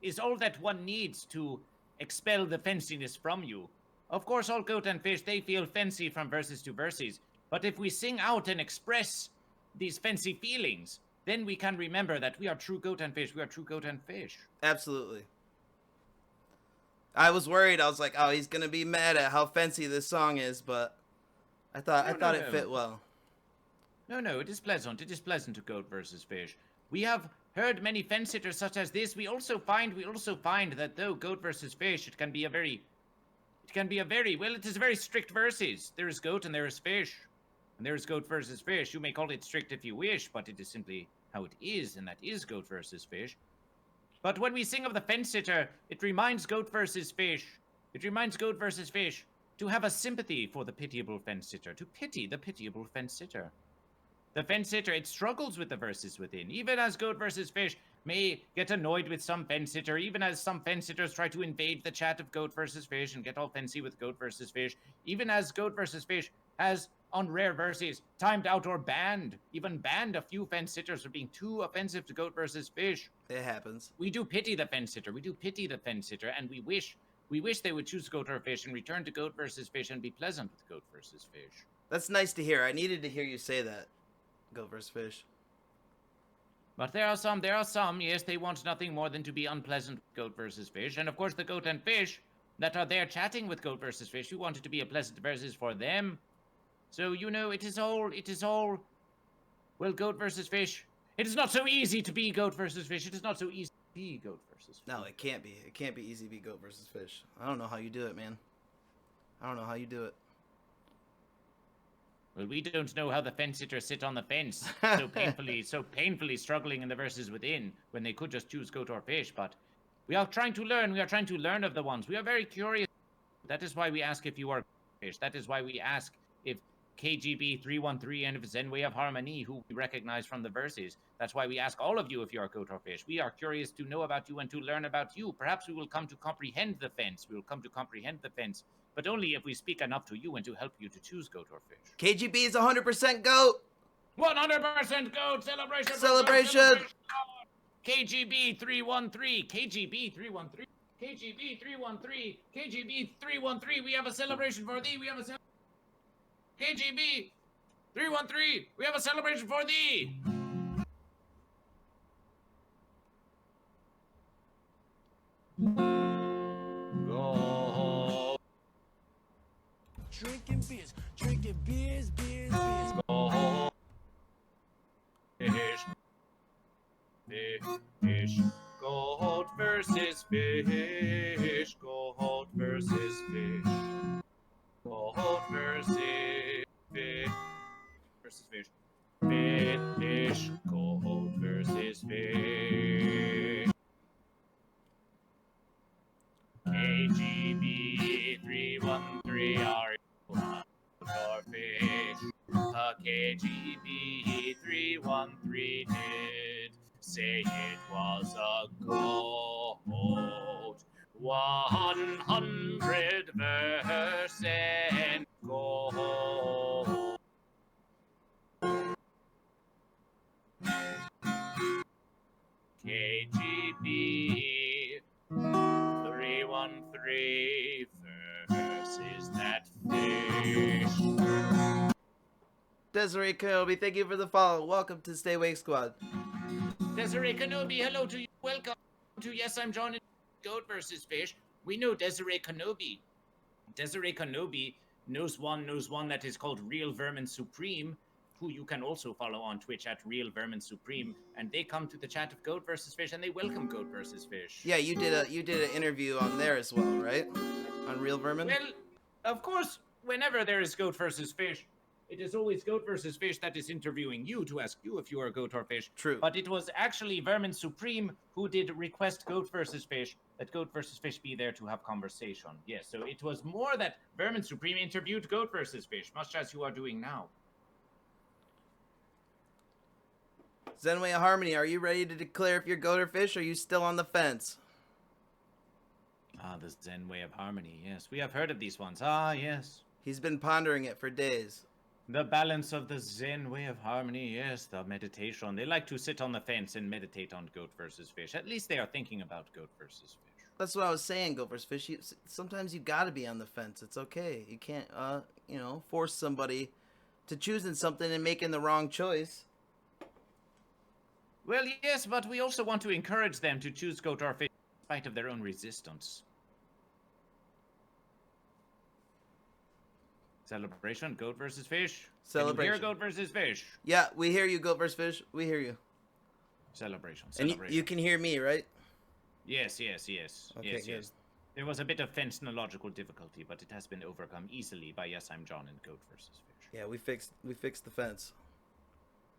is all that one needs to expel the fenciness from you. Of course, all goat and fish, they feel fancy from verses to verses. But if we sing out and express these fancy feelings, then we can remember that we are true goat and fish. Absolutely. I was worried. I was like, oh, he's going to be mad at how fancy this song is, but I thought it fit well. No, it is pleasant. It is pleasant to goat versus fish. We have heard many fence sitters such as this. We also find that though goat versus fish, it is very strict verses. There is goat and there is fish. And there is goat versus fish. You may call it strict if you wish, but it is simply how it is, and that is goat versus fish. But when we sing of the fence sitter, it reminds goat versus fish to have a sympathy for the pitiable fence sitter, to pity the pitiable fence sitter. The fence sitter, it struggles with the verses within, even as goat versus fish may get annoyed with some fence sitter, even as some fence sitters try to invade the chat of goat versus fish and get all fancy with goat versus fish, even as goat versus fish has, on rare verses, timed out or banned a few fence sitters for being too offensive to goat versus fish. It happens. We do pity the fence sitter, and we wish they would choose goat or fish and return to goat versus fish and be pleasant with goat versus fish. That's nice to hear. I needed to hear you say that. GoatVsFish. But there are some, yes, they want nothing more than to be unpleasant with goat versus fish. And of course the goat and fish that are there chatting with goat versus fish, who want it to be a pleasant versus for them. So, it is all, well, goat versus fish, It is not so easy to be goat versus fish. It is not so easy to be goat versus fish. No, it can't be. It can't be easy to be goat versus fish. I don't know how you do it, man. I don't know how you do it. Well, we don't know how the fence sitters sit on the fence, so painfully struggling in the verses within, when they could just choose goat or fish. But we are trying to learn. We are trying to learn of the ones. We are very curious. That is why we ask if you are fish. That is why we ask if KGB 313 and if Zen Way of Harmony, who we recognize from the verses. That's why we ask all of you if you are goat or fish. We are curious to know about you and to learn about you. Perhaps we will come to comprehend the fence. We will come to comprehend the fence, but only if we speak enough to you and to help you to choose goat or fish. KGB is 100% goat. 100% goat celebration. Celebration. KGB 313. KGB 313. KGB 313. KGB 313. We have a celebration for thee. We have a KGB 313. We have a celebration for thee. Go. Drinking beers, beers. Go. Fish. Fish. Goat versus fish. Goat versus fish. Goat versus fish. Versus fish. Fish. Goat versus fish. KGB 313 are or fish. KGB 313 did say it was a goat. 100% goat. KGB 313 versus that fish. Desiree Kenobi, thank you for the follow. Welcome to Stay Awake Squad. Desiree Kenobi, hello to you. Welcome to Yes, I'm John and Goat versus Fish. We know Desiree Kenobi. Desiree Kenobi knows one that is called Real Vermin Supreme, who you can also follow on Twitch at Real Vermin Supreme. And they come to the chat of Goat versus Fish and they welcome Goat versus Fish. Yeah, you did an interview on there as well, right? On Real Vermin? Well, of course, whenever there is Goat versus Fish, it is always Goat versus Fish that is interviewing you to ask you if you are goat or fish. True. But it was actually Vermin Supreme who did request Goat versus Fish, that Goat versus Fish be there to have conversation. Yes, so it was more that Vermin Supreme interviewed Goat versus Fish, much as you are doing now. Zenway of Harmony, are you ready to declare if you're goat or fish, or are you still on the fence? Ah, the Zen Way of Harmony, yes. We have heard of these ones. Ah, yes. He's been pondering it for days. The balance of the Zen Way of Harmony, yes, the meditation. They like to sit on the fence and meditate on Goat versus Fish. At least they are thinking about Goat versus Fish. That's what I was saying, goat versus fish. Sometimes you gotta be on the fence. It's okay. You can't, force somebody to choosing something and making the wrong choice. Well, yes, but we also want to encourage them to choose Goat or Fish in spite of their own resistance. Celebration, Goat versus Fish. Celebration. Can you hear Goat versus Fish? Yeah, we hear you, goat versus fish. We hear you. Celebration. And you can hear me, right? Yes. Okay, yes. good. There was a bit of phenomenological difficulty, but it has been overcome easily by Yes, I'm John and Goat versus Fish. Yeah, we fixed the fence.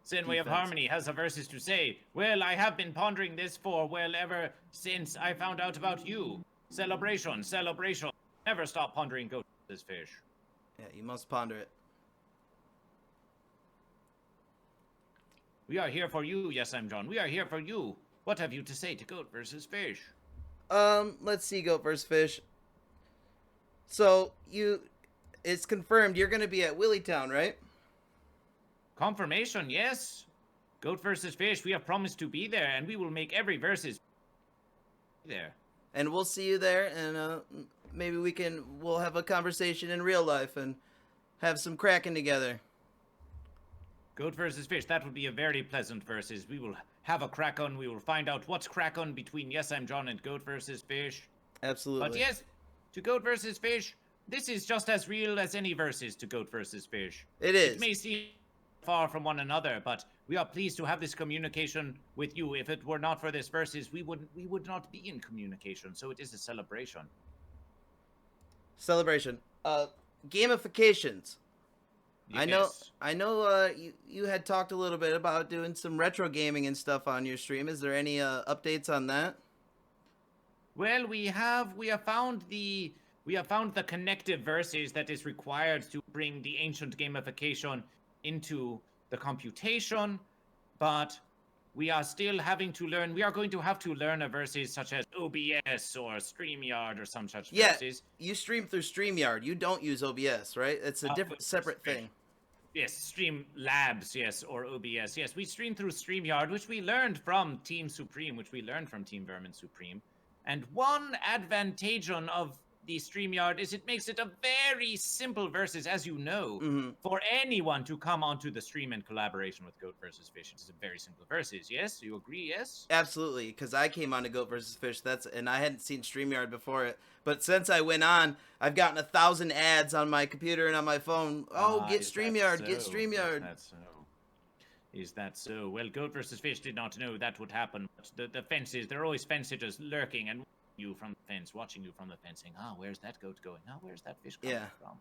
Zen Way of Harmony has a verses to say. Well, I have been pondering this ever since I found out about you. Celebration. Never stop pondering Goat versus Fish. Yeah, you must ponder it. We are here for you, Yes, I'm John. We are here for you. What have you to say to Goat versus Fish? Let's see, goat versus fish. So, it's confirmed you're gonna be at Willytown, right? Confirmation, yes. Goat versus Fish, we have promised to be there, and we will make every versus there. And we'll see you there, and maybe we'll have a conversation in real life and have some cracking together. Goat versus Fish, that would be a very pleasant versus. We will have a crack on. We will find out what's crack on between Yes, I'm John and Goat versus Fish. Absolutely. But yes, to Goat versus Fish, this is just as real as any versus to Goat versus Fish. It is. It may seem far from one another, but We are pleased to have this communication with you. If it were not for this versus, we would not be in communication. So it is a celebration. Celebration. Gamifications. Yes. I know. You had talked a little bit about doing some retro gaming and stuff on your stream. Is there any updates on that? Well, we have found the connective verses that is required to bring the ancient gamification into the computation, but we are still having to learn. We are going to have to learn a verses such as OBS or StreamYard or some such verses. You stream through StreamYard. You don't use OBS, right? It's a different, separate thing. Yes, Streamlabs, yes, or OBS. Yes, we stream through StreamYard, which we learned from Team Supreme, which we learned from Team Vermin Supreme. And one advantageon of the StreamYard is it makes it a very simple versus, as you know, for anyone to come onto the stream in collaboration with GoatVsFish. It's a very simple versus, yes? You agree, yes? Absolutely, because I came on to GoatVsFish, and I hadn't seen StreamYard before it. But since I went on, I've gotten 1,000 ads on my computer and on my phone. Oh, get StreamYard, get StreamYard. Is that so? Well, GoatVsFish did not know that would happen. But the fences, there are always fence sitters lurking and you from the fence, watching you from the fence, saying, where's that goat going? Where's that fish coming from?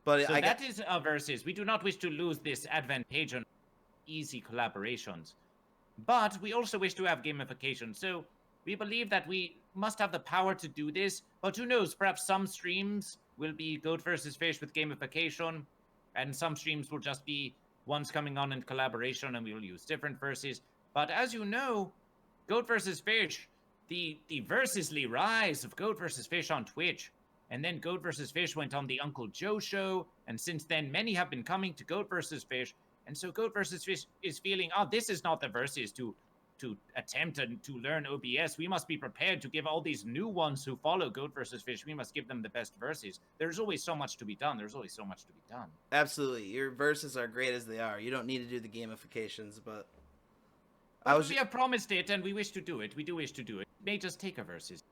But so that is a versus. We do not wish to lose this advantage on easy collaborations. But we also wish to have gamification. So we believe that we must have the power to do this. But who knows, perhaps some streams will be GoatVsFish with gamification, and some streams will just be ones coming on in collaboration, and we will use different verses. But as you know, GoatVsFish, the versusly rise of GoatVsFish on Twitch, and then GoatVsFish went on the Uncle Joe show, and since then many have been coming to GoatVsFish, and so GoatVsFish is feeling, this is not the versus to attempt to learn OBS. We must be prepared to give all these new ones who follow GoatVsFish, we must give them the best verses. There's always so much to be done. Absolutely. Your verses are great as they are. You don't need to do the gamifications, but... we have promised it, and we wish to do it. We do wish to do it. It may just take a versus.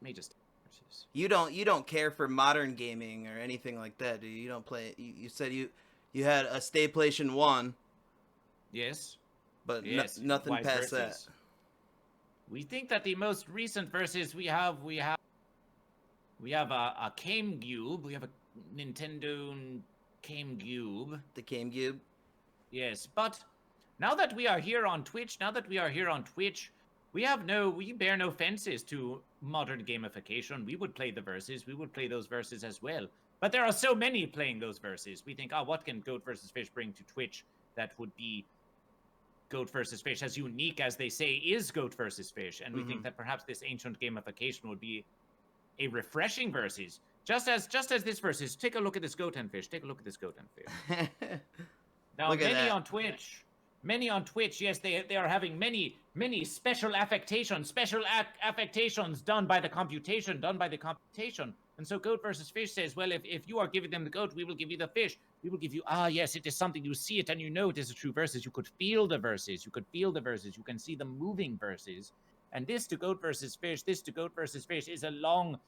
You don't care for modern gaming or anything like that, do you? You don't play... You said you had a Stayplation 1. Yes. But nothing past that. We think that the most recent verses we have a GameCube. We have a Nintendo GameCube. The GameCube? Yes, but now that we are here on Twitch, we bear no fences to modern gamification. We would play the verses. We would play those verses as well. But there are so many playing those verses. We think, what can GoatVsFish bring to Twitch that would be GoatVsFish, as unique as they say is GoatVsFish, and we think that perhaps this ancient gamification would be a refreshing versus, just as this versus. Take a look at this goat and fish. Now, many on Twitch, yes, they are having many special affectations done by the computation. And so GoatVsFish says, well, if you are giving them the goat, we will give you the fish. We will give you, yes, it is something. You see it and you know it is a true versus. You could feel the verses. You can see the moving verses. And this to GoatVsFish is a long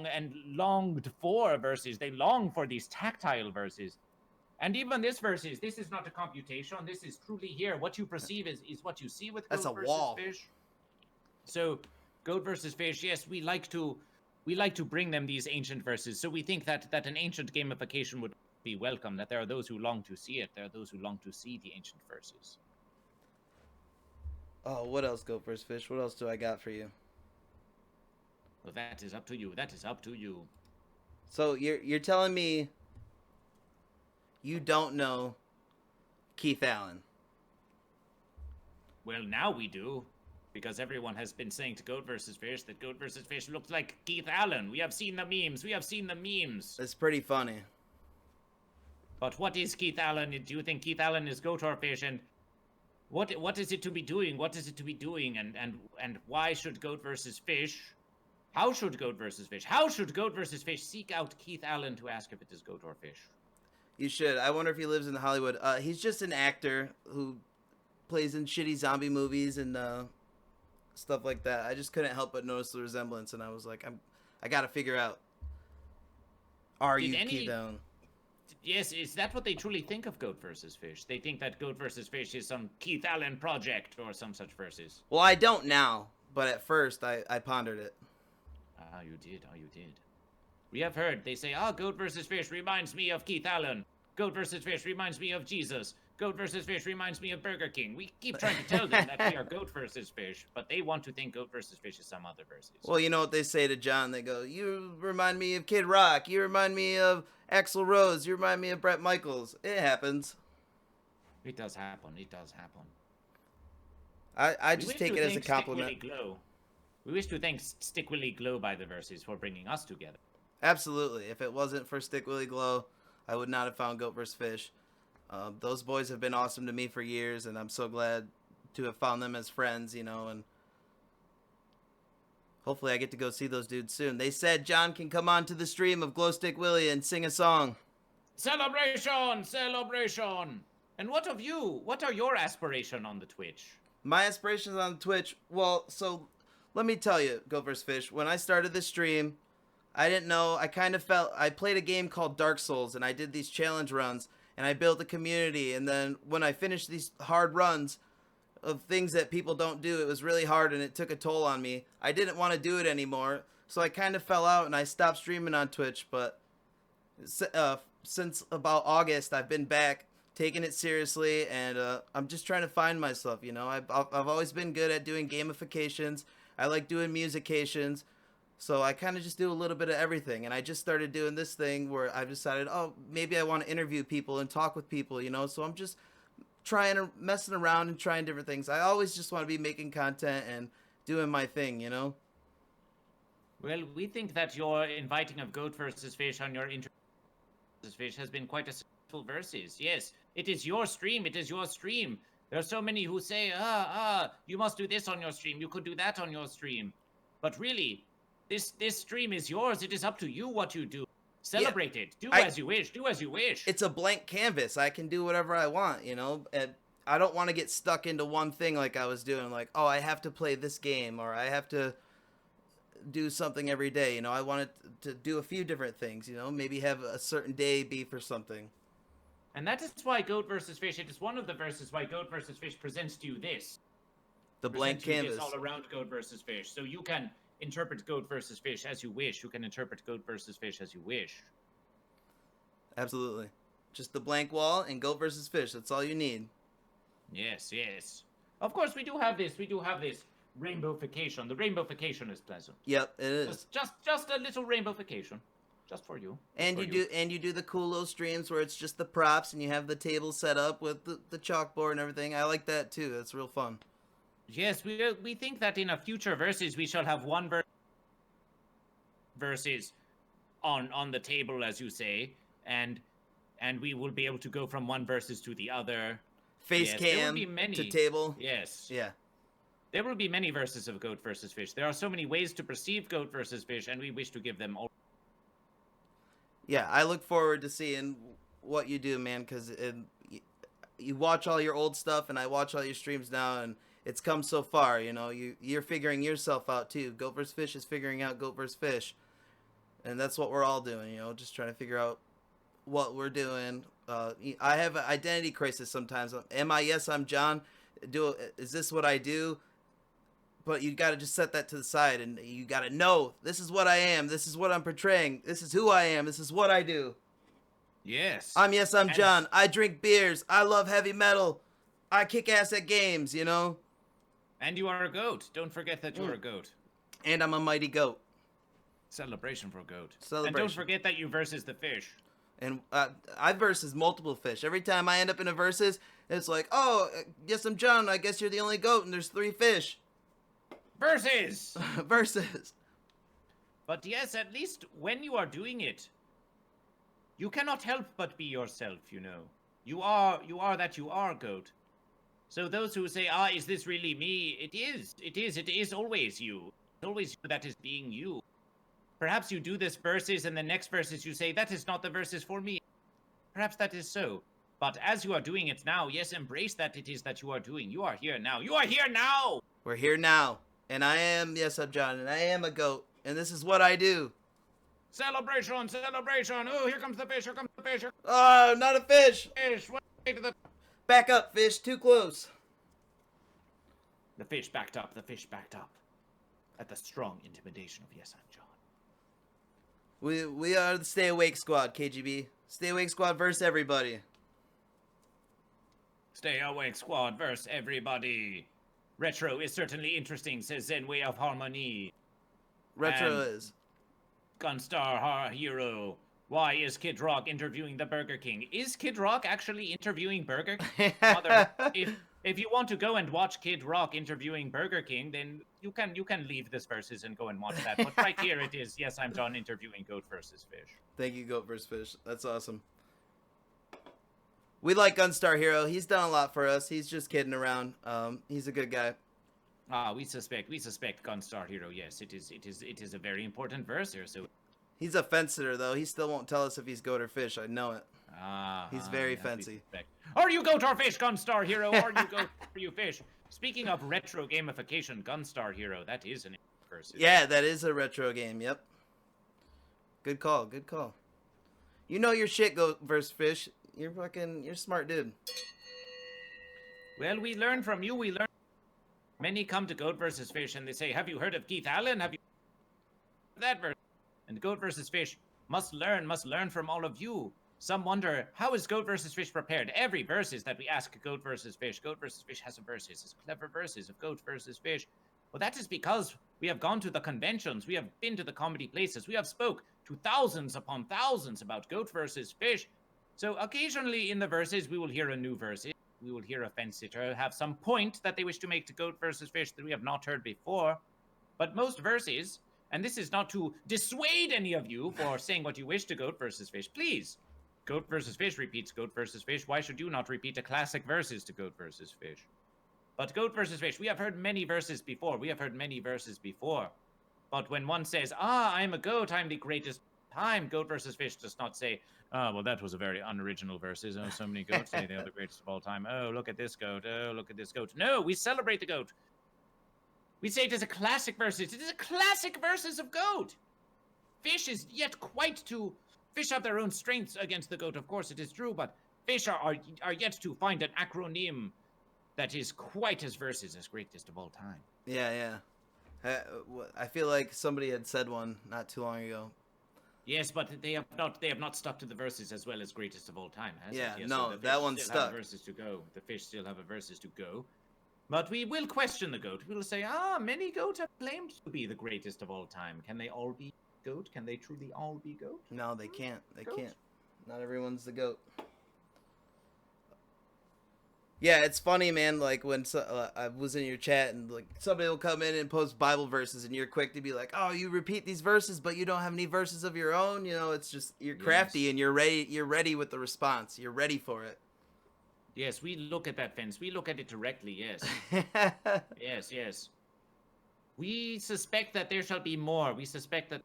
and longed for verses. They long for these tactile verses. And even this verses, this is not a computation. This is truly here. What you perceive is what you see with GoatVsFish. So GoatVsFish, yes, we like to bring them these ancient verses. So we think that an ancient gamification would be welcome, that there are those who long to see it. There are those who long to see the ancient verses. Oh, what else, GoatVsFish? What else do I got for you? Well, that is up to you. So you're telling me you don't know Keith Allen? Well, now we do. Because everyone has been saying to GoatVsFish that GoatVsFish looks like Keith Allen. We have seen the memes. It's pretty funny. But what is Keith Allen? Do you think Keith Allen is Goat or Fish? And what is it to be doing? And why should GoatVsFish? How should GoatVsFish seek out Keith Allen to ask if it is goat or fish? You should. I wonder if he lives in Hollywood. He's just an actor who plays in shitty zombie movies and stuff like that. I just couldn't help but notice the resemblance, and I was like, I gotta figure out. Keith Allen? Yes, is that what they truly think of Goat versus Fish? They think that Goat versus Fish is some Keith Allen project or some such versus. Well, I don't now, but at first I pondered it. Ah, you did. Oh, you did. We have heard. They say, Goat versus Fish reminds me of Keith Allen. Goat versus Fish reminds me of Jesus. Goat versus Fish reminds me of Burger King. We keep trying to tell them that we are Goat versus Fish, but they want to think Goat versus Fish is some other versus. Well, you know what they say to John? They go, "You remind me of Kid Rock. You remind me of Axl Rose. You remind me of Bret Michaels." It happens. It does happen. It does happen. I just take it as a compliment. We wish to thank Stick Willie Glow by the verses for bringing us together. Absolutely. If it wasn't for Stick Willie Glow, I would not have found Goat vs. Fish. Those boys have been awesome to me for years, and I'm so glad to have found them as friends, you know, and hopefully I get to go see those dudes soon. They said John can come on to the stream of Glow Stick Willie and sing a song. Celebration! Celebration! And what of you? What are your aspirations on the Twitch? My aspirations on Twitch, well, so let me tell you, Goat vs. Fish, when I started this stream, I didn't know, I kind of felt, I played a game called Dark Souls, and I did these challenge runs, and I built a community, and then when I finished these hard runs of things that people don't do, it was really hard, and it took a toll on me. I didn't want to do it anymore, so I kind of fell out, and I stopped streaming on Twitch, but since about August, I've been back, taking it seriously, and I'm just trying to find myself, you know. I've always been good at doing gamifications. I like doing musications. So I kind of just do a little bit of everything. And I just started doing this thing where I've decided, oh, maybe I want to interview people and talk with people, you know. So I'm just messing around and trying different things. I always just want to be making content and doing my thing, you know. Well, we think that your inviting of Goat versus Fish on your versus Fish has been quite a successful versus. Yes, it is your stream. It is your stream. There are so many who say, you must do this on your stream. You could do that on your stream. But really, this stream is yours. It is up to you what you do. Celebrate it. Do as you wish. Do as you wish. It's a blank canvas. I can do whatever I want, you know. And I don't want to get stuck into one thing like I was doing. Like, oh, I have to play this game or I have to do something every day. You know, I wanted to do a few different things, you know. Maybe have a certain day be for something. And that is why Goat versus Fish, it is one of the verses why Goat versus Fish presents to you this. The blank canvas. All around Goat versus Fish. So you can interpret Goat versus Fish as you wish. You can interpret Goat versus Fish as you wish. Absolutely. Just the blank wall and Goat versus Fish. That's all you need. Yes, yes. Of course, we do have this. We do have this rainbowification. The rainbowification is pleasant. Yep, it is. Just a little rainbowification. Just for you. And you do the cool little streams where it's just the props and you have the table set up with the chalkboard and everything. I like that too. That's real fun. Yes, we think that in a future versus we shall have one versus on the table, as you say, and we will be able to go from one versus to the other. Face cam to table. Yes. Yeah. There will be many verses of Goat versus Fish. There are so many ways to perceive Goat versus Fish, and we wish to give them all. Yeah, I look forward to seeing what you do, man, because you watch all your old stuff, and I watch all your streams now, and it's come so far, you know. You're figuring yourself out, too. Goat vs. Fish is figuring out Goat vs. Fish, and that's what we're all doing, you know, just trying to figure out what we're doing. I have an identity crisis sometimes. Am I YesImJon? Is this what I do? But you got to just set that to the side, and you got to know, this is what I am. This is what I'm portraying. This is who I am. This is what I do. Yes. I'm YesImJon. I drink beers. I love heavy metal. I kick ass at games, you know? And you are a goat. Don't forget that you're a goat. And I'm a mighty goat. Celebration for goat. Celebration. And don't forget that you versus the fish. And I versus multiple fish. Every time I end up in a versus, it's like, oh, YesImJon, I guess you're the only goat, and there's 3 fish. Versus! Versus. But yes, at least when you are doing it, you cannot help but be yourself, you know. You are that you are, goat. So those who say, is this really me? It is always you. It's always you that is being you. Perhaps you do this versus, and the next versus you say, that is not the versus for me. Perhaps that is so. But as you are doing it now, yes, embrace that it is that you are doing. You are here now. You are here now! We're here now. And I am YesImJon, and I am a goat. And this is what I do. Celebration, celebration. Oh, here comes the fish, here comes the fish, here Oh, not a fish. comes the fish. Way to the... Back up, fish. Too close. The fish backed up, the fish backed up. At the strong intimidation of Yes, I'm John. We are the Stay Awake Squad, KGB. Stay Awake Squad versus everybody. Stay Awake Squad versus everybody. Retro is certainly interesting, says Zen Way of Harmony. Retro And- is. Gunstar Hero. Why is Kid Rock interviewing the Burger King? Is Kid Rock actually interviewing Burger King? Mother, if you want to go and watch Kid Rock interviewing Burger King, then you can leave this versus and go and watch that. But right here it is. Yes, I'm John interviewing Goat versus Fish. Thank you, GoatVsFish. That's awesome. We like Gunstar Hero. He's done a lot for us. He's just kidding around. He's a good guy. We suspect Gunstar Hero. Yes, it is a very important verse here. So He's a fence sitter, though. He still won't tell us if he's goat or fish. I know it. He's very yes, we fancy. suspect. Are you goat or fish, Gunstar Hero? Are you goat or you fish? Speaking of retro gamification, Gunstar Hero, that is an verse. Yeah, that is a retro game. Yep. Good call. Good call. You know your shit, GoatVsFish. You're a smart dude. Well, we learn from you. We learn. Many come to Goat versus Fish and they say, "Have you heard of Keith Allen? Have you heard of that verse?" And Goat versus Fish must learn from all of you. Some wonder, how is Goat versus Fish prepared? Every verses that we ask Goat versus Fish has a verses, it's clever verses of Goat versus Fish. Well, that is because we have gone to the conventions, we have been to the comedy places, we have spoke to thousands upon thousands about Goat versus Fish. So occasionally in the verses, we will hear a new verse. We will hear a fence sitter have some point that they wish to make to Goat versus Fish that we have not heard before. But most verses, and this is not to dissuade any of you for saying what you wish to Goat versus Fish, please. Goat versus Fish repeats Goat versus Fish. Why should you not repeat a classic verses to Goat versus Fish? But Goat versus Fish, we have heard many verses before. But when one says, I'm a goat, I'm the greatest time, Goat versus Fish does not say, well, that was a very unoriginal verses. Oh, so many goats say they are the greatest of all time. Oh, look at this goat. Oh, look at this goat. No, we celebrate the goat. We say it is a classic verses. It is a classic verses of goat. Fish is yet quite to... Fish have their own strengths against the goat, of course, it is true, but fish are yet to find an acronym that is quite as verses as greatest of all time. Yeah. I feel like somebody had said one not too long ago. Yes, but they have not stuck to the verses as well as greatest of all time, has Yeah, it? Yes, no, so the that fish one's still have stuck. verses to go. The fish still have a verses to go. But we will question the goat. We will say, many goats have claimed to be the greatest of all time. Can they all be goat? Can they truly all be goat? No, they can't. They Goat? can't. Not everyone's the goat. Yeah, it's funny, man. Like when I was in your chat and like somebody will come in and post Bible verses, and you're quick to be like, "Oh, you repeat these verses, but you don't have any verses of your own." You know, it's just you're crafty Yes. and you're ready. You're ready with the response. You're ready for it. Yes, we look at that fence. We look at it directly, yes. Yes. We suspect that there shall be more. We suspect that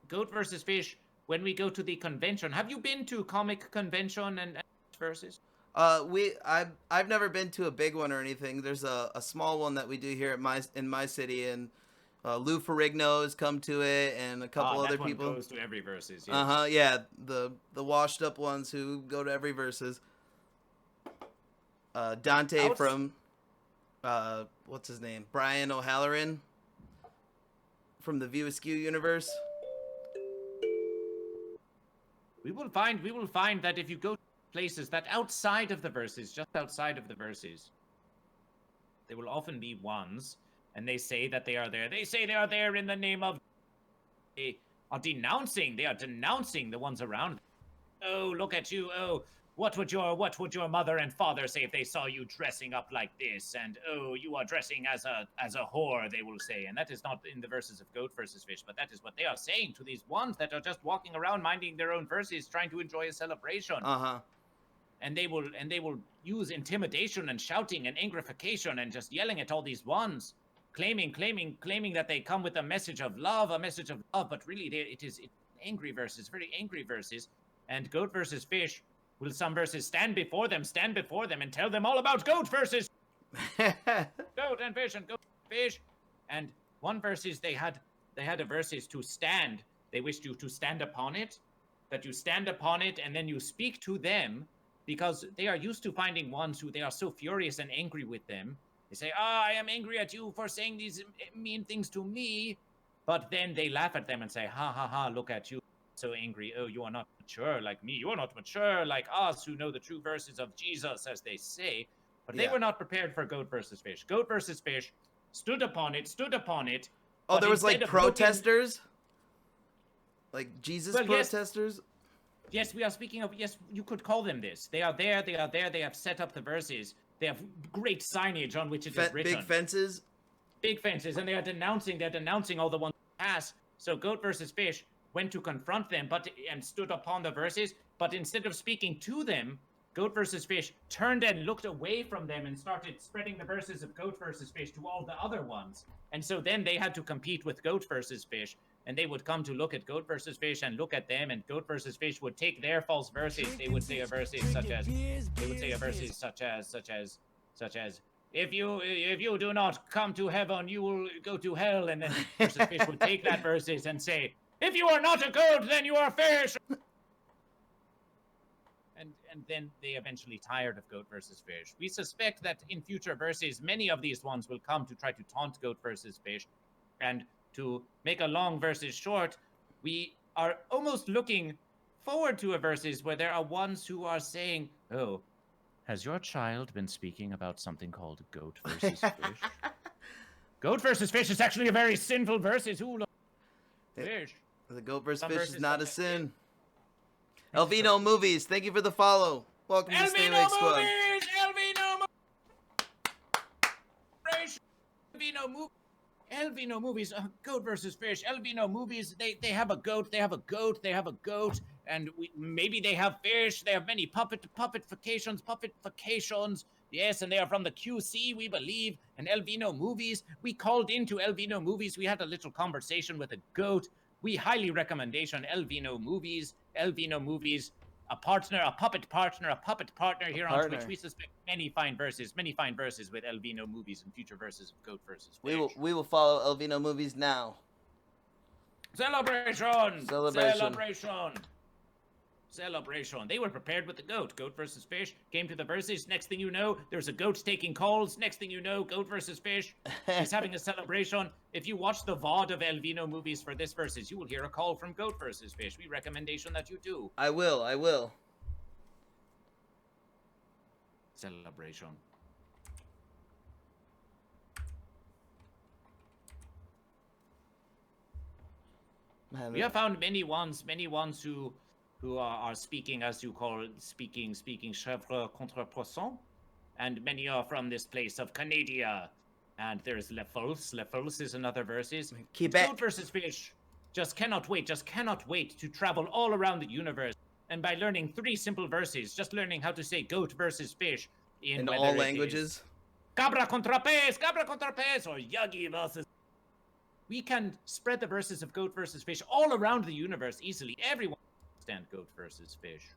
Goat versus Fish, when we go to the convention. Have you been to comic convention and versus? I've never been to a big one or anything. There's a small one that we do here in my city, and Lou Ferrigno's come to it, and a couple other that one people. goes to every versus. Yes. Yeah, the washed up ones who go to every verses. Dante Outs- from what's his name? Brian O'Halloran from the View Askew universe. We will find that if you go to places that outside of the verses, just outside of the verses, there will often be ones, and they say that they are there. They say they are there in the name of. They are denouncing the ones around. Oh, look at you. Oh, what would your mother and father say if they saw you dressing up like this? And oh, you are dressing as a whore, they will say. And that is not in the verses of Goat versus Fish, but that is what they are saying to these ones that are just walking around minding their own verses, trying to enjoy a celebration. And they will use intimidation and shouting and angrification and just yelling at all these ones, claiming that they come with a message of love, but really it is angry verses, very angry verses. And Goat versus Fish, will some verses stand before them and tell them all about Goat versus Goat and Fish and Goat and Fish. And one verses they had a verses to stand. They wished you to stand upon it, that you stand upon it and then you speak to them, because they are used to finding ones who they are so furious and angry with them. They say, I am angry at you for saying these mean things to me. But then they laugh at them and say, ha ha ha, look at you, so angry. Oh, you are not mature like me. You are not mature like us who know the true verses of Jesus, as they say. But they were not prepared for Goat versus Fish. Goat versus Fish stood upon it. Oh, there was like protesters? Like Jesus protesters? Yes, we are speaking of, yes, you could call them this. They are there, they have set up the verses. They have great signage on which it is written. Big fences? Big fences, and they're denouncing all the ones who pass. So Goat versus Fish went to confront them and stood upon the verses, but instead of speaking to them, Goat versus Fish turned and looked away from them and started spreading the verses of Goat versus Fish to all the other ones. And so then they had to compete with Goat versus Fish, and they would come to look at Goat versus Fish and look at them, and Goat versus Fish would take their false verses. They would say a verses such as if you do not come to heaven, you will go to hell. And then versus Fish would take that verses and say, if you are not a goat, then you are fish. And then they eventually tired of Goat versus Fish. We suspect that in future verses, many of these ones will come to try to taunt Goat versus Fish. And to make a long verses short, we are almost looking forward to a verses where there are ones who are saying, oh, has your child been speaking about something called Goat versus Fish? Goat versus Fish is actually a very sinful verses. Ooh, look, fish. The Goat versus Fish is not a sin. Elvino Movies, thank you for the follow. Welcome to Stay Awake Squad. Elvino Movies, Goat versus Fish. Elvino Movies, they have a goat, and maybe they have fish. They have many puppetifications. Yes, and they are from the QC, we believe. And Elvino Movies, we called into Elvino Movies. We had a little conversation with a goat. We highly recommendation Elvino Movies. Elvino Movies, a puppet partner here on Twitch. We suspect many fine verses with Elvino Movies and future verses of Goat versus Fish. We will follow Elvino Movies now. Celebration. They were prepared with the goat. Goat versus Fish came to the verses. Next thing you know, there's a goat taking calls. Next thing you know, Goat versus Fish is having a celebration. If you watch the VOD of Elvino Movies for this verses, you will hear a call from Goat versus Fish. We recommendation that you do. I will. Celebration. We have found many ones who are speaking, as you call, speaking chèvre contre poisson, and many are from this place of Canada. And there's Le Fols is another verses. Quebec. Goat versus Fish just cannot wait to travel all around the universe. And by learning 3 simple verses, just learning how to say Goat versus Fish in all languages. Cabra contra pez, or Yagi versus. We can spread the verses of Goat versus Fish all around the universe easily. Everyone understand Goat versus Fish.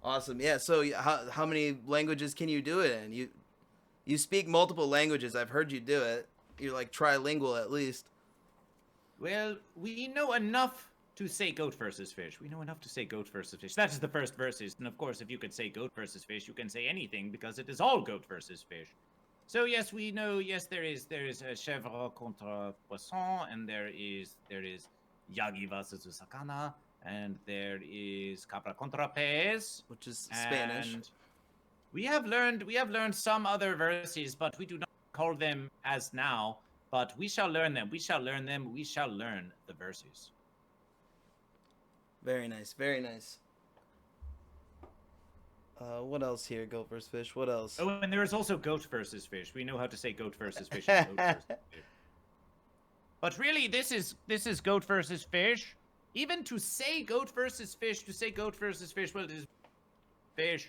Awesome. Yeah. So how many languages can you do it in? You speak multiple languages. I've heard you do it. You're like trilingual at least. Well, we know enough to say Goat versus Fish. That is the first verses. And of course, if you could say Goat versus Fish, you can say anything because it is all Goat versus Fish. So yes, we know. Yes, there is a chèvre contre poisson, and there is Yagi versus Sakana, and there is Cabra contra pez, which is Spanish. And we have learned some other verses, but we do not call them as now. But we shall learn them. We shall learn the verses. Very nice. What else here? Goat versus Fish. What else? Oh, and there is also Goat versus Fish. We know how to say Goat versus Fish. And Goat versus Fish. But really, this is Goat versus Fish. Even to say Goat versus Fish, well, it is fish.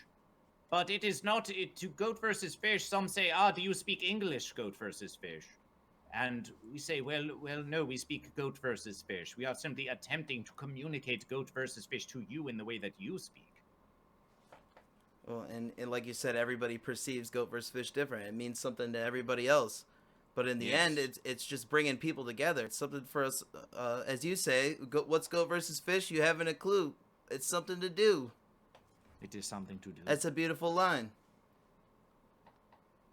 But it is not to Goat versus Fish. Some say, do you speak English, Goat versus Fish? And we say, well, no, we speak Goat versus Fish. We are simply attempting to communicate Goat versus Fish to you in the way that you speak. Well, and like you said, everybody perceives Goat versus Fish different. It means something to everybody else. But in the Yes. end, it's just bringing people together. It's something for us, as you say. What's Goat versus Fish? You haven't a clue. It's something to do. It is something to do. That's a beautiful line.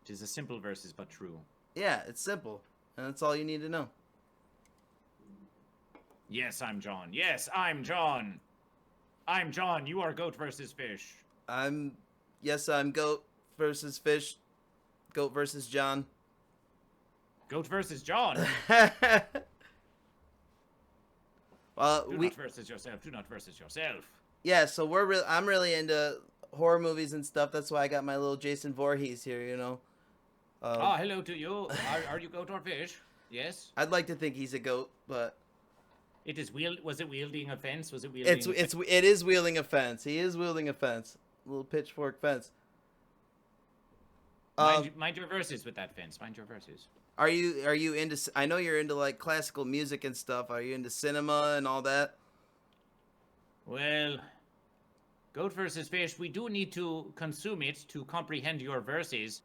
It is a simple verses, but true. Yeah, it's simple, and that's all you need to know. Yes, I'm John. Yes, I'm John. I'm John. You are Goat versus Fish. I'm Goat versus Fish. Goat versus John. Goat versus John. Well, Do not versus yourself. Do not versus yourself. Yeah, so I'm really into horror movies and stuff. That's why I got my little Jason Voorhees here, you know. Hello to you. Are you goat or fish? Yes. I'd like to think he's a goat, but It is was it wielding a fence? Was it wielding? it is wielding a fence. He is wielding a fence, a little pitchfork fence. Mind your verses with that fence. Mind your verses. Are you into? I know you're into like classical music and stuff. Are you into cinema and all that? Well, goat versus fish. We do need to consume it to comprehend your verses,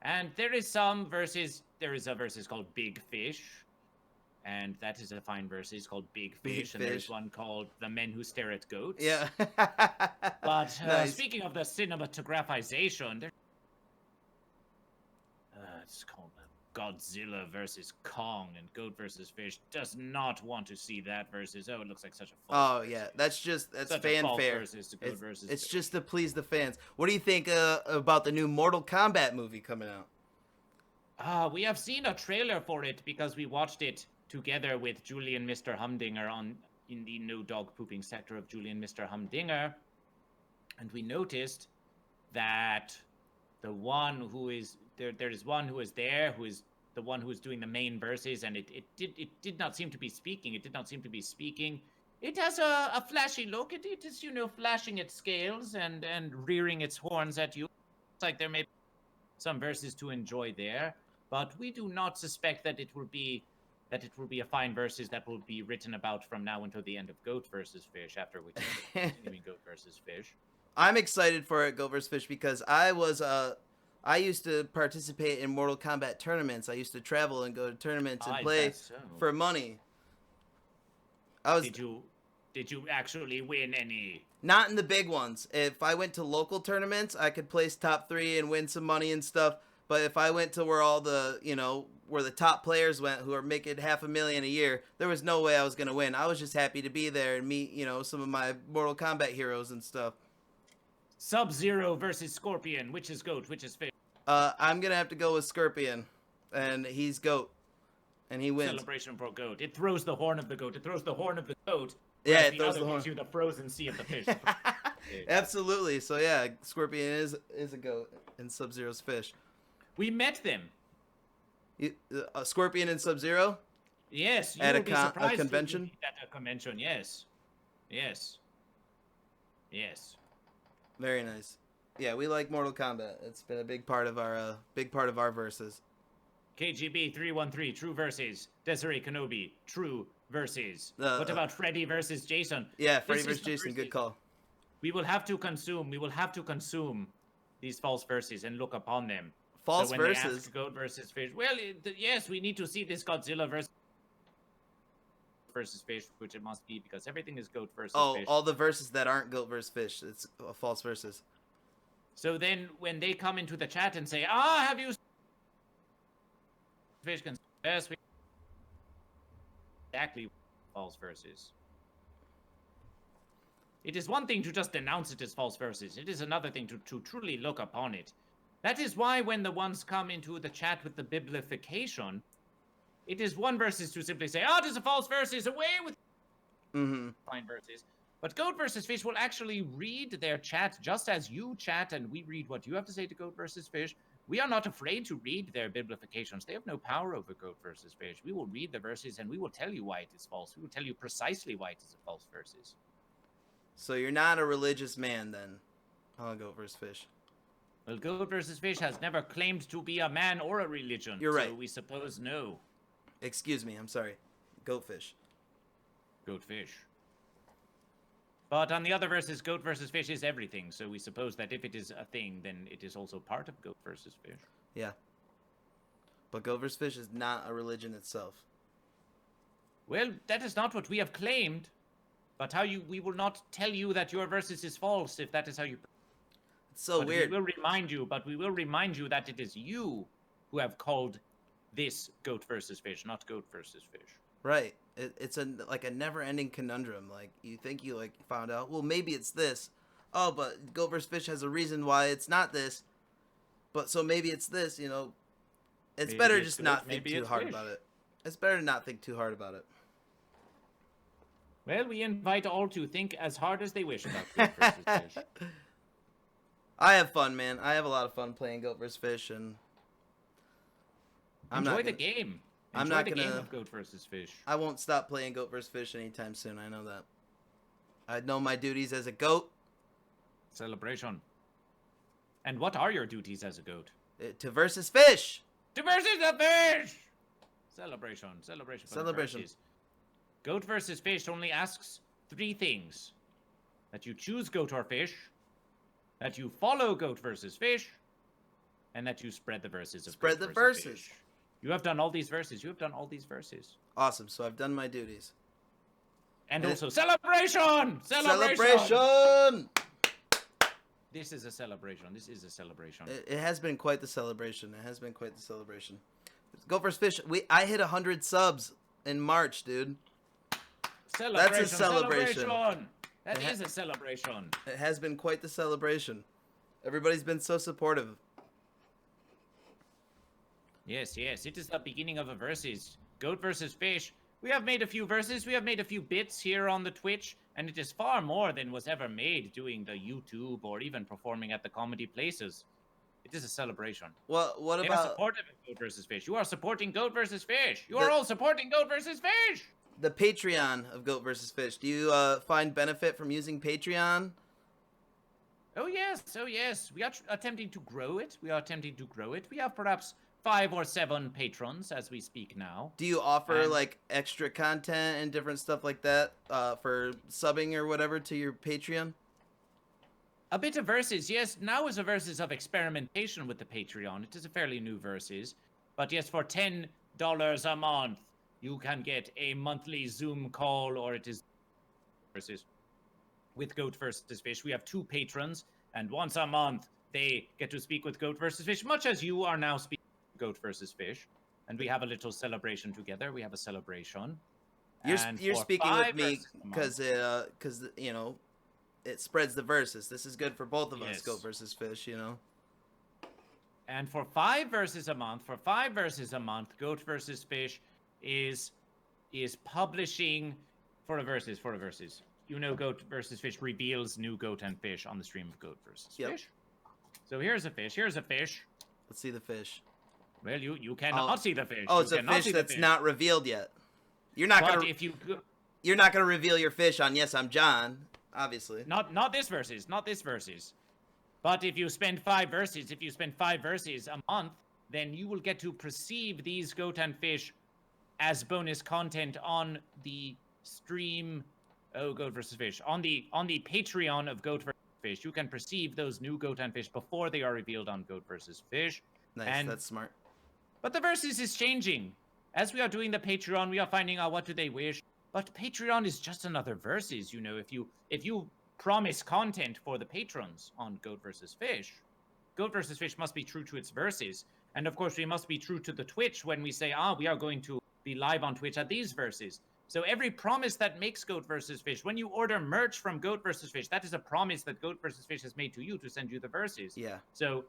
and there is some verses. There is a verses called Big Fish, and that is a fine verses called Big Fish. And there's one called The Men Who Stare at Goats. Yeah. But Nice. speaking of the cinematographization, it's called Godzilla versus Kong, and Goat versus Fish does not want to see that versus. Oh, it looks like such a false. Oh yeah, that's such such a false fanfare. versus to Goat versus. It's Fish. just to please the fans. What do you think about the new Mortal Kombat movie coming out? We have seen a trailer for it because we watched it together with Julian Mr. Humdinger in the no dog pooping sector of Julian Mr. Humdinger, and we noticed that the one who is there is one who is there who is the one who is doing the main verses, and it did not seem to be speaking. It did not seem to be speaking. It has a flashy look. It is, you know, flashing its scales and rearing its horns at you. It's like there may be some verses to enjoy there, but we do not suspect that it will be a fine verses that will be written about from now until the end of Goat versus Fish, after we continuing Goat versus Fish. I'm excited for it, Goat vs. Fish, because I used to participate in Mortal Kombat tournaments. I used to travel and go to tournaments and play for money. Did you actually win any? Not in the big ones. If I went to local tournaments, I could place top 3 and win some money and stuff. But if I went to where all the, you know, where the top players went who are making $500,000 a year, there was no way I was going to win. I was just happy to be there and meet, you know, some of my Mortal Kombat heroes and stuff. Sub-Zero versus Scorpion. Which is Goat? Which is Fish? I'm going to have to go with Scorpion. And he's Goat. And he wins. Celebration for Goat. It throws the horn of the goat. It throws the horn of the goat. Yeah, whereas it throws other the horn. gives you the frozen sea of the fish. Absolutely. So yeah, Scorpion is a goat and Sub-Zero's fish. We met them. Scorpion and Sub-Zero? Yes. You At will be surprised convention? to meet at a convention. Yes. Yes. Yes. Very nice. Yeah, we like Mortal Kombat. It's been a big part of our verses. KGB 313, true versus. Desiree Kenobi, true versus. The- What about Freddy versus Jason? Yeah, Freddy This is vs. the Jason, good verses. call. We will have to consume these false verses and look upon them. False so when verses? They ask Goat versus Fish, well, yes, we need to see this Godzilla versus Fish, which it must be because everything is Goat versus Fish. All the verses that aren't goat versus fish, it's false verses. So then when they come into the chat and say, have you Fish can yes, we exactly false verses. It is one thing to just denounce it as false verses. It is another thing to truly look upon it. That is why when the ones come into the chat with the biblification, it is one versus to simply say, it is a false verses, away with fine verses. But Goat versus Fish will actually read their chat just as you chat and we read what you have to say to Goat versus Fish. We are not afraid to read their biblifications. They have no power over Goat versus Fish. We will read the verses and we will tell you why it is false. We will tell you precisely why it is a false verses. So you're not a religious man then, Goat versus Fish. Well, Goat versus Fish has never claimed to be a man or a religion. You're right. So we suppose no. Excuse me, I'm sorry. Goatfish. Goat Fish. But on the other verses, Goat versus Fish is everything. So we suppose that if it is a thing, then it is also part of Goat versus Fish. Yeah. But Goat vs. Fish is not a religion itself. Well, that is not what we have claimed. But we will not tell you that your versus is false if that is how you... It's so weird. We will remind you that it is you who have called this Goat vs. Fish, not Goat vs. Fish. Right. It's a never-ending conundrum. Like, you think you found out, well, maybe it's this. Oh, but Goat vs. Fish has a reason why it's not this. But so maybe it's this, you know. It's Maybe better it's just goat, not think maybe too it's hard fish. about it. It's better to not think too hard about it. Well, we invite all to think as hard as they wish about Goat vs. Fish. I have fun, man. I have a lot of fun playing Goat vs. Fish, and Enjoy the game. Enjoy the game of Goat vs. Fish. I won't stop playing Goat vs. Fish anytime soon. I know that. I know my duties as a goat. Celebration. And what are your duties as a goat? To versus fish. To versus the fish! Celebration. Celebration. For the Celebration. versus. Goat vs. Fish only asks 3 things. That you choose goat or fish, that you follow Goat vs. Fish, and that you spread the verses of Spread Goat the versus verses. Fish. You have done all these verses. You have done all these verses. Awesome. So I've done my duties. And And also, celebration! Celebration! This is a celebration. This is a celebration. It has been quite the celebration. It has been quite the celebration. Goat vs. Fish. I hit 100 subs in March, dude. Celebration, That's a celebration. That is a celebration. It has been quite the celebration. Everybody's been so supportive. Yes, yes. It is the beginning of a versus. Goat versus Fish. We have made a few verses. We have made a few bits here on the Twitch. And it is far more than was ever made doing the YouTube or even performing at the comedy places. It is a celebration. Well, what They are about supportive of Goat versus Fish. You are supporting Goat versus Fish. You are all supporting Goat versus Fish. the Patreon of Goat vs. Fish? Do you find benefit from using Patreon? Oh yes, oh yes. We are attempting to grow it. We are attempting to grow it. We have perhaps 5 or 7 patrons as we speak now. Do you offer And- like extra content and different stuff like that for subbing or whatever to your Patreon? A bit of verses, yes. Now is a verses of experimentation with the Patreon. It is a fairly new verses. But yes, for $10 a month, you can get a monthly Zoom call, or it is versus with Goat versus Fish. We have 2 patrons, and once a month, they get to speak with Goat versus Fish, much as you are now speaking with Goat versus Fish. And we have a little celebration together. We have a celebration. And You're for speaking 5 with me verses a month- because you know it spreads the verses. This is good for both of us, Yes. Goat versus Fish. You know. And for 5 verses a month, Goat versus Fish is publishing for a verses. You know, Goat versus Fish reveals new Goat and Fish on the stream of Goat versus Yep. Fish. So here's a fish. Here's a fish. Let's see the fish. Well, you cannot see the fish. Oh, You it's a cannot fish see the that's fish. not revealed yet. You're not But gonna if you go, you're not gonna reveal your fish on Yes I'm John, obviously. not this verses. But if you spend 5 verses, a month, then you will get to perceive these Goat and Fish as bonus content on the stream. Oh, Goat versus Fish on the Patreon of Goat versus Fish. You can perceive those new Goat and Fish before they are revealed on Goat versus Fish. Nice, And- that's smart. But the versus is changing. As we are doing the Patreon, we are finding out what do they wish. But Patreon is just another versus. You know, if you promise content for the patrons on Goat versus Fish must be true to its verses. And of course, we must be true to the Twitch when we say, we are going to be live on Twitch at these verses. So every promise that makes Goat versus Fish, when you order merch from Goat versus Fish, that is a promise that Goat versus Fish has made to you to send you the verses. Yeah. So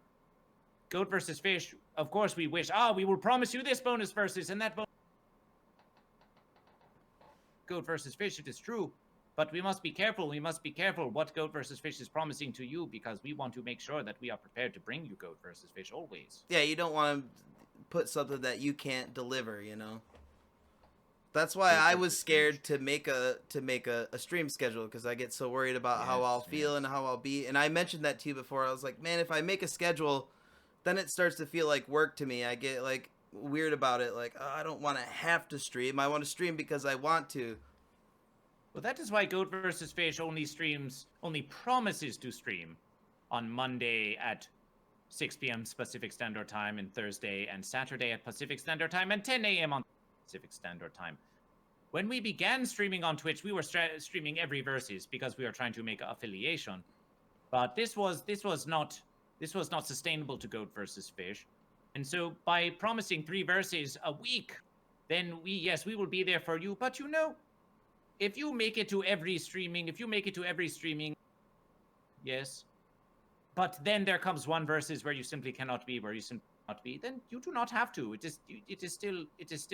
Goat versus Fish, of course we wish, we will promise you this bonus versus and that bonus. Goat versus Fish, it is true. But we must be careful. We must be careful what Goat versus Fish is promising to you, because we want to make sure that we are prepared to bring you Goat versus Fish always. Yeah, you don't want to put something that you can't deliver, you know. That's why Goat I was versus scared Fish. to make a stream schedule, because I get so worried about how Yes, I'll feel yes. and how I'll be. And I mentioned that to you before. I was like, man, if I make a schedule, then it starts to feel like work to me. I get like weird about it. Like, I don't want to have to stream. I want to stream because I want to. Well, that is why Goat versus Fish only promises to stream on Monday at 6 p.m. Pacific Standard Time, and Thursday and Saturday at Pacific Standard Time, and 10 a.m. on Pacific Standard Time. When we began streaming on Twitch, we were streaming every versus because we were trying to make an affiliation. But this was not sustainable to Goat versus Fish. And so by promising 3 verses a week, then we will be there for you. But if you make it to every streaming, yes. But then there comes one versus where you simply cannot be, then you do not have to. It is still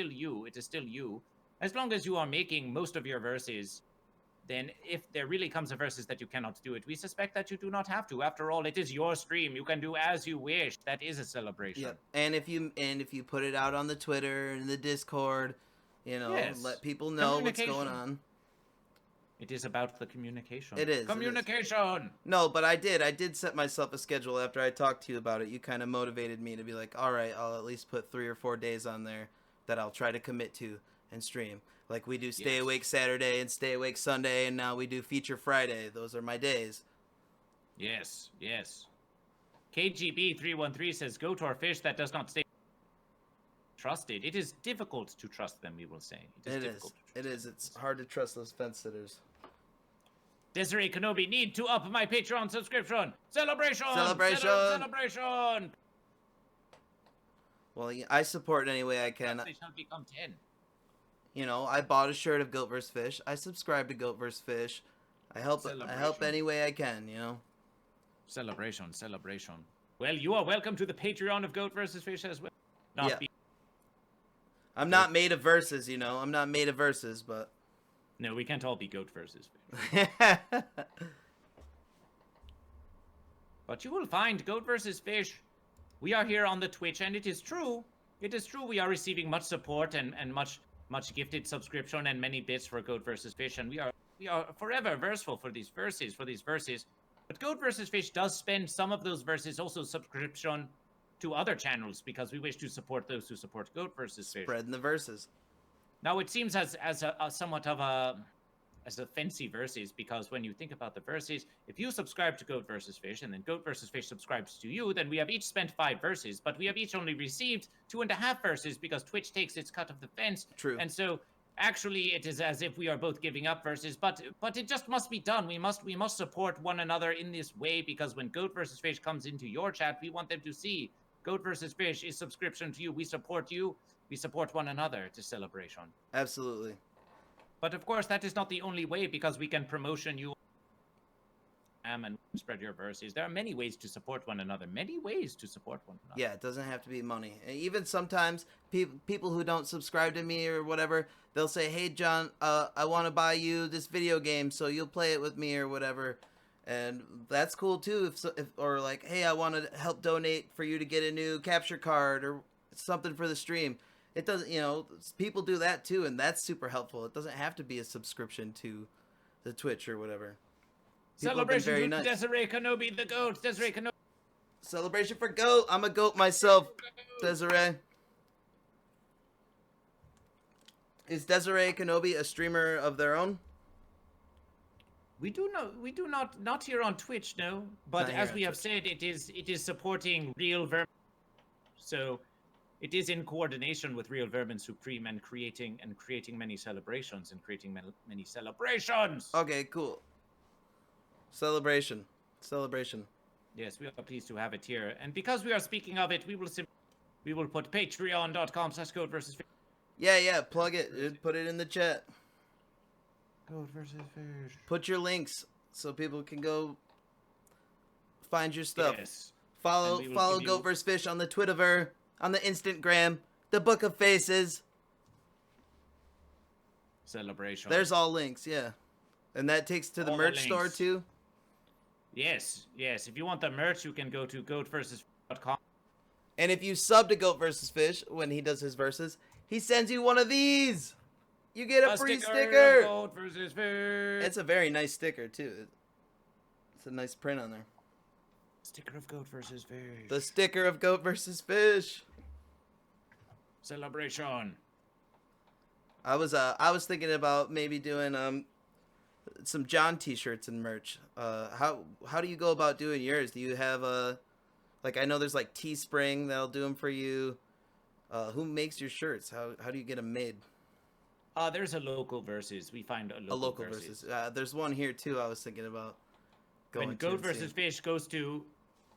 you. As long as you are making most of your verses, then if there really comes a versus that you cannot do it, we suspect that you do not have to. After all, it is your stream. You can do as you wish. That is a celebration. Yep. And if you put it out on the Twitter and the Discord, Yes. let people know what's going on. It is about the communication. It is. Communication! No, but I did set myself a schedule after I talked to you about it. You kind of motivated me to be like, all right, I'll at least put 3 or 4 days on there that I'll try to commit to and stream. Like we do Stay Awake Saturday and Stay Awake Sunday, and now we do Feature Friday. Those are my days. Yes. KGB313 says, Goat or fish that does not stay trusted. It is difficult to trust them, we will say. It is. It's hard to trust those fence sitters. Desiree Kenobi, need to up my Patreon subscription. Celebration! Celebration! Well, I support any way I can. They shall become 10. I bought a shirt of GoatVsFish. I subscribe to GoatVsFish. I help any way I can, Celebration. Well, you are welcome to the Patreon of GoatVsFish as well. I'm not made of verses, I'm not made of verses, but... No, we can't all be Goat versus Fish. But you will find Goat versus Fish. We are here on the Twitch, and it is true. We are receiving much support and much gifted subscription and many bits for Goat versus Fish, and we are forever verseful for these verses. But Goat versus Fish does spend some of those verses also subscription to other channels because we wish to support those who support Goat versus Fish. Spreading the verses. Now it seems as a somewhat of a fancy verses, because when you think about the verses, if you subscribe to Goat versus Fish and then Goat versus Fish subscribes to you, then we have each spent 5 verses, but we have each only received 2.5 verses because Twitch takes its cut of the fence. True. And so actually it is as if we are both giving up verses, but it just must be done. We must support one another in this way, because when Goat versus Fish comes into your chat, we want them to see Goat versus Fish is subscription to you. We support you. We support one another. It's a celebration. Absolutely. But of course, that is not the only way, because we can promotion you and spread your verses. There are many ways to support one another. Yeah, it doesn't have to be money. And even sometimes people who don't subscribe to me or whatever, they'll say, "Hey, John, I want to buy you this video game, so you'll play it with me or whatever." And that's cool too. Or like, "Hey, I want to help donate for you to get a new capture card or something for the stream." It doesn't, people do that too, and that's super helpful. It doesn't have to be a subscription to the Twitch or whatever. Celebration to nice. Desiree Kenobi, the Goat. Desiree Kenobi. Celebration for Goat. I'm a Goat myself, Desiree. Is Desiree Kenobi a streamer of their own? We do not here on Twitch, no. But as we have said, it is supporting Real Vermin. So it is in coordination with Real Vermin Supreme and creating many celebrations Okay, cool. Celebration. Yes, we are pleased to have it here, and because we are speaking of it, we will put patreon.com/GoatVsFish. Yeah, plug it. Dude. Put it in the chat. Goat versus Fish. Put your links so people can go find your stuff. Yes. Follow Goat vs Fish on the Twitterver, on the Instagram, the Book of Faces. Celebration. There's all links, yeah. And that takes to the all merch store too? Yes. If you want the merch, you can go to GoatVsFish.com. And if you sub to Goat vs Fish when he does his verses, he sends you one of these. You get a free sticker. Goat versus Fish. It's a very nice sticker too. It's a nice print on there. Sticker of Goat versus Fish. The sticker of Goat vs Fish. Celebration. I was thinking about maybe doing some John t-shirts and merch. How do you go about doing yours? Do you have a Like, I know there's like Teespring that'll do them for you. Who makes your shirts? How do you get them made? There's a local versus. We find a local versus. There's one here too. I was thinking about going When to Goat and seeing. versus Fish goes to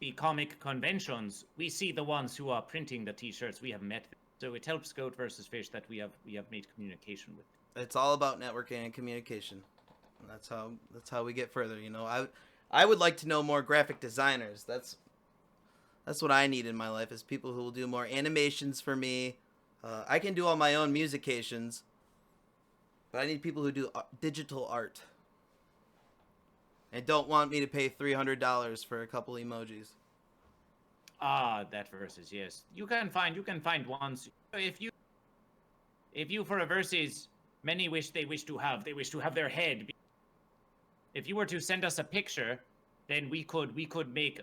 the comic conventions, we see the ones who are printing the T-shirts. We have met them. So it helps Goat versus Fish that we have made communication with. It's all about networking and communication. And that's how we get further. You know, I would like to know more graphic designers. That's what I need in my life, is people who will do more animations for me. I can do all my own musications, but I need people who do digital art and don't want me to pay $300 for a couple emojis. That versus, yes. You can find ones. If you for a versus, many wish to have their head. If you were to send us a picture, then we could make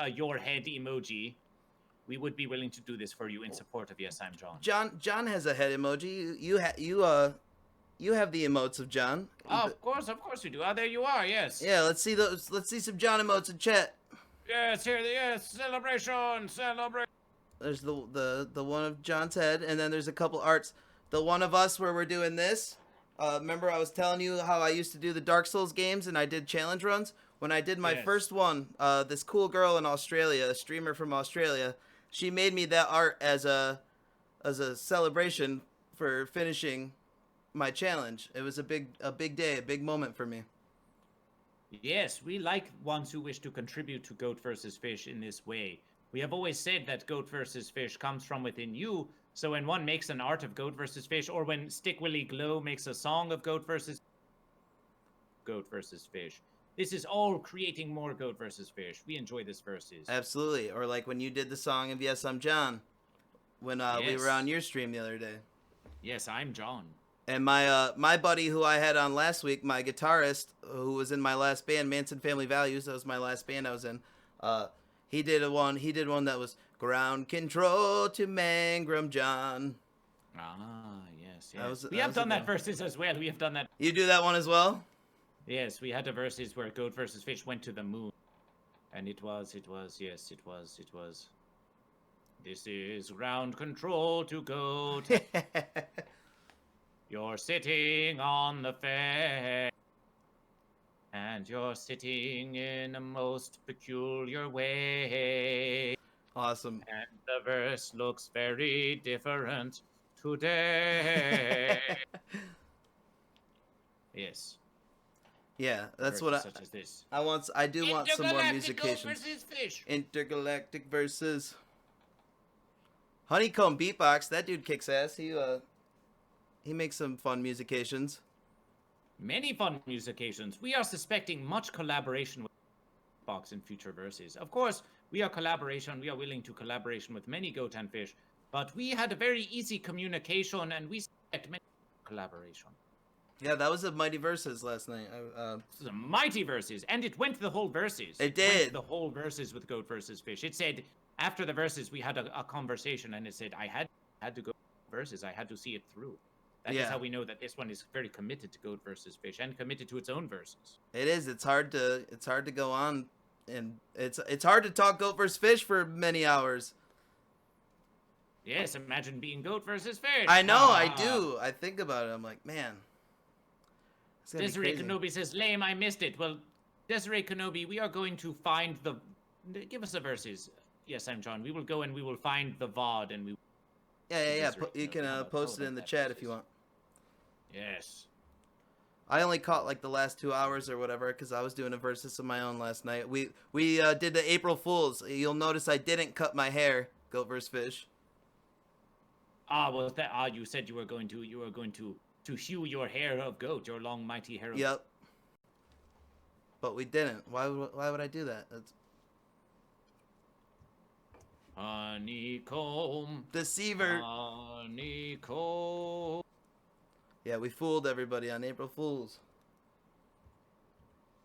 a your head emoji. We would be willing to do this for you in support of YesImJon. John has a head emoji. You have the emotes of John. Oh, of course we do. There you are. Yes. Yeah, let's see those. Let's see some John emotes in chat. Yes, celebration. There's the one of John's head, and then there's a couple arts. The one of us where we're doing this. Remember I was telling you how I used to do the Dark Souls games and I did challenge runs? When I did my first one, this cool girl in Australia, a streamer from Australia, she made me that art as a celebration for finishing my challenge. It was a big day, a big moment for me. Yes, we like ones who wish to contribute to Goat versus Fish in this way. We have always said that Goat versus Fish comes from within you, so when one makes an art of Goat versus Fish, or when Stick Willy Glow makes a song of Goat versus Fish, this is all creating more Goat versus Fish. We enjoy this versus. Absolutely. Or like when you did the song of YesImJon, when we were on your stream the other day. Yes, I'm John. And my buddy who I had on last week, my guitarist who was in my last band, Manson Family Values, that was my last band I was in. He did one that was Ground Control to Mangrum John. Yes. We have done that versus as well. We have done that. You do that one as well? Yes, we had a versus where Goat versus Fish went to the moon. And it was. This is ground control to Goat. You're sitting on the fence, and you're sitting in a most peculiar way. Awesome. And the verse looks very different today. Yes. Yeah, that's what such as this. I do want some more musications. Fish. Intergalactic versus Honeycomb Beatbox. That dude kicks ass. He makes some fun musications. Many fun musications. We are suspecting much collaboration with Box in future verses. Of course, we are willing to collaboration with many Goat and Fish, but we had a very easy communication and we suspect many collaboration. Yeah, that was a mighty verses last night. This is a mighty verses, and it went the whole verses. It did. Went the whole verses with Goat versus Fish. It said after the verses we had a conversation, and it said I had to go verses. I had to see it through. That is how we know that this one is very committed to Goat versus Fish and committed to its own verses. It is. It's hard to go on, and it's hard to talk Goat versus Fish for many hours. Yes, imagine being Goat versus Fish. I know. I do. I think about it. I'm like, man. Desiree Kenobi says, lame, I missed it. Well, Desiree Kenobi, we are going to find the... Give us the verses. YesImJon. We will go and we will find the VOD and we... Yeah. You can post it in the chat if you want. Yes. I only caught like the last 2 hours or whatever because I was doing a versus of my own last night. We did the April Fools. You'll notice I didn't cut my hair. Goat versus Fish. You said you were going to hue your hair of goat, your long mighty hair of Yep. But we didn't. Why would I do that? That's honeycomb. Deceiver. Honeycomb. Yeah, we fooled everybody on April Fools.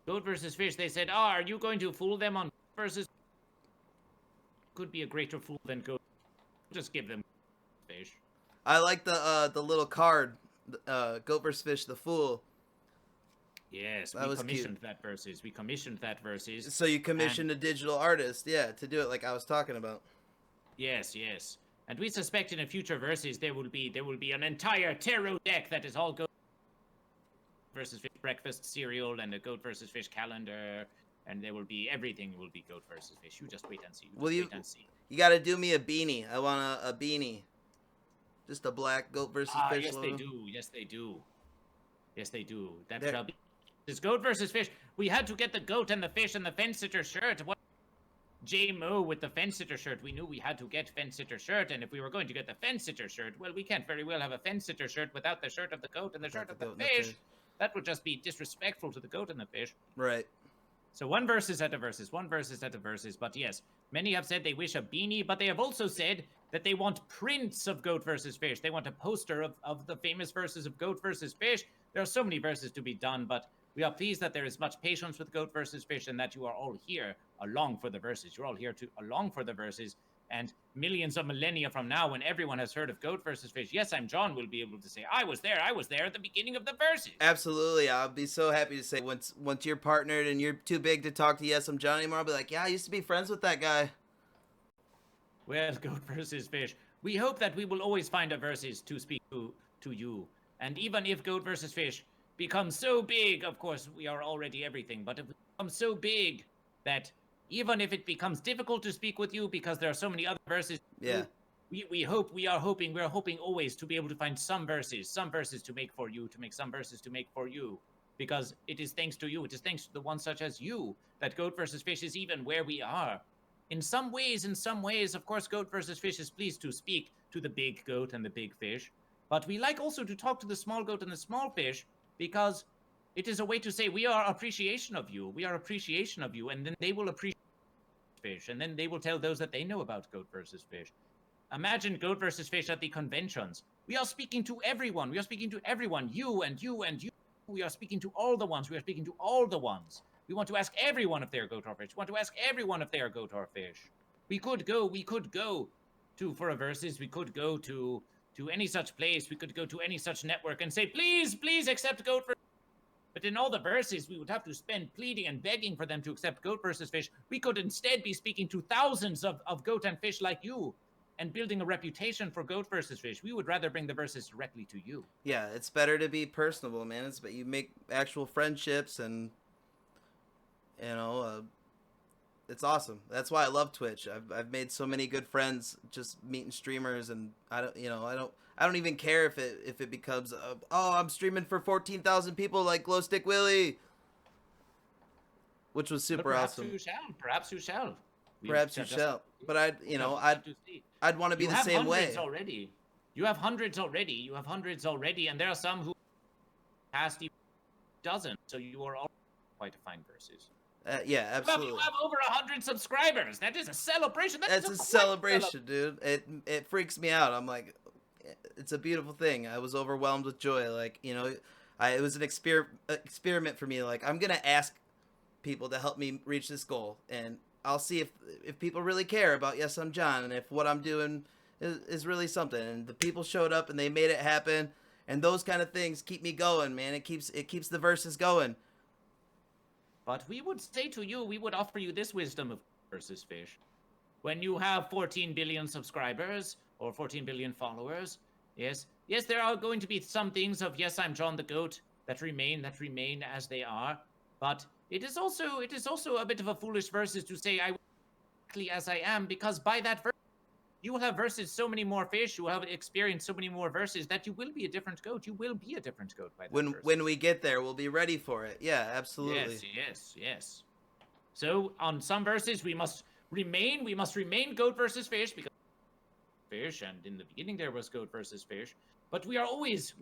Goat versus Fish, they said, are you going to fool them on versus... Could be a greater fool than Goat. Just give them Fish. I like the little card, Goat vs. Fish, the Fool. Yes, That we was commissioned cute. that versus. We commissioned that versus. So you And commissioned a digital artist, yeah, to do it like I was talking about. yes, yes. And we suspect in a future versus there will be an entire tarot deck that is all Goat versus Fish breakfast cereal and a Goat versus Fish calendar, and there will be everything will be Goat versus Fish. You just wait and see. You Will just you? wait and see. You got to do me a beanie. I want a beanie, just a black goat versus Ah, fish yes they logo. do. Yes they do. Yes they do. That There- shall be. It's Goat versus Fish. We had to get the goat and the fish and the fence sitter shirt. What? J Mo with the fence sitter shirt. We knew we had to get fence sitter shirt, and if we were going to get the fence sitter shirt, well, we can't very well have a fence sitter shirt without the shirt of the goat and the shirt the of the goat and the fish. fish. That would just be disrespectful to the goat and the fish. Right. So one versus at a versus, one versus at a versus. But yes, many have said they wish a beanie, but they have also said that they want prints of Goat versus Fish. They want a poster of the famous verses of Goat versus Fish. There are so many verses to be done, but we are pleased that there is much patience with Goat versus Fish and that you are all here along for the verses. You're all here to along for the verses. And millions of millennia from now, when everyone has heard of Goat versus Fish, Yes, I'm John will be able to say, I was there at the beginning of the verses. Absolutely. I'll be so happy to say once you're partnered and you're too big to talk to YesImJon anymore, I'll be like, yeah, I used to be friends with that guy. Well, Goat versus Fish, we hope that we will always find a versus to speak to you. And even if Goat versus Fish becomes so big, of course, we are already everything, but if it becomes so big that even if it becomes difficult to speak with you because there are so many other verses, Yeah. we're hoping always to be able to find some verses to make for you, to make some verses to make for you. Because it is thanks to you, it is thanks to the ones such as you, that Goat versus Fish is even where we are. In some ways, of course, Goat versus Fish is pleased to speak to the big goat and the big fish. But we like also to talk to the small goat and the small fish because it is a way to say we are appreciation of you. We are appreciation of you. And then they will appreciate fish. And then they will tell those that they know about Goat versus Fish. Imagine Goat versus Fish at the conventions. We are speaking to everyone. We are speaking to everyone. You and you and you. We are speaking to all the ones. We are speaking to all the ones. We want to ask everyone if they are goat or fish. We want to ask everyone if they are goat or fish. We could go to for a versus. We could go to any such place. We could go to any such network and say, please accept goat versus. But in all the verses, we would have to spend pleading and begging for them to accept Goat versus Fish. We could instead be speaking to thousands of goat and fish like you and building a reputation for Goat versus Fish. We would rather bring the verses directly to you. Yeah, it's better to be personable, man. But you make actual friendships and it's awesome. That's why I love Twitch. I've made so many good friends just meeting streamers, and I don't even care if it becomes I'm streaming for 14,000 people like Glow Stick Willie, which was super awesome. Perhaps you shall. Perhaps you shall. But I'd want to be the same way. You have hundreds already, and there are some who past doesn't. So you are all quite to find verses. Yeah, absolutely. You have over 100 subscribers. That is a celebration. That's a celebration, dude. It freaks me out. I'm like, it's a beautiful thing. I was overwhelmed with joy. Like, it was an experiment for me. Like, I'm gonna ask people to help me reach this goal, and I'll see if people really care about YesImJon and if what I'm doing is really something. And the people showed up and they made it happen. And those kind of things keep me going, man. It keeps the verses going. But we would say to you, we would offer you this wisdom of versus Fish. When you have 14 billion subscribers or 14 billion followers, yes, there are going to be some things of YesImJon the Goat that remain as they are. But it is also a bit of a foolish versus to say I will exactly as I am, because by that verse you will have versus so many more fish, you will have experienced so many more verses that you will be a different goat. You will be a different goat by that verse. When we get there, we'll be ready for it. Yeah, absolutely. Yes. So on some verses we must remain goat versus fish, because fish, and in the beginning there was goat versus fish. But we are always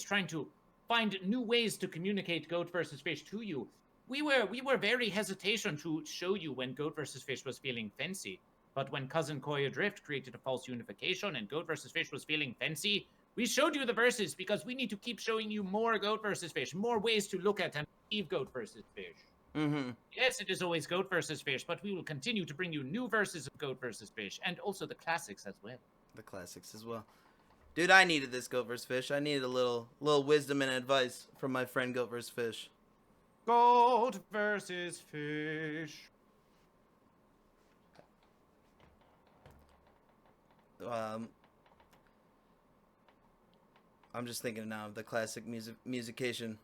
trying to find new ways to communicate goat versus fish to you. We were very hesitant to show you when Goat versus Fish was feeling fancy. But when Cousin Koi Adrift created a false unification and Goat versus Fish was feeling fancy, we showed you the verses because we need to keep showing you more Goat versus Fish, more ways to look at and perceive Goat versus Fish. Mm-hmm. Yes, it is always Goat versus Fish, but we will continue to bring you new verses of Goat versus Fish and also the classics as well. The classics as well. Dude, I needed this Goat vs. Fish. I needed a little wisdom and advice from my friend Goat vs. Fish. Goat versus fish. I'm just thinking now of the classic musician.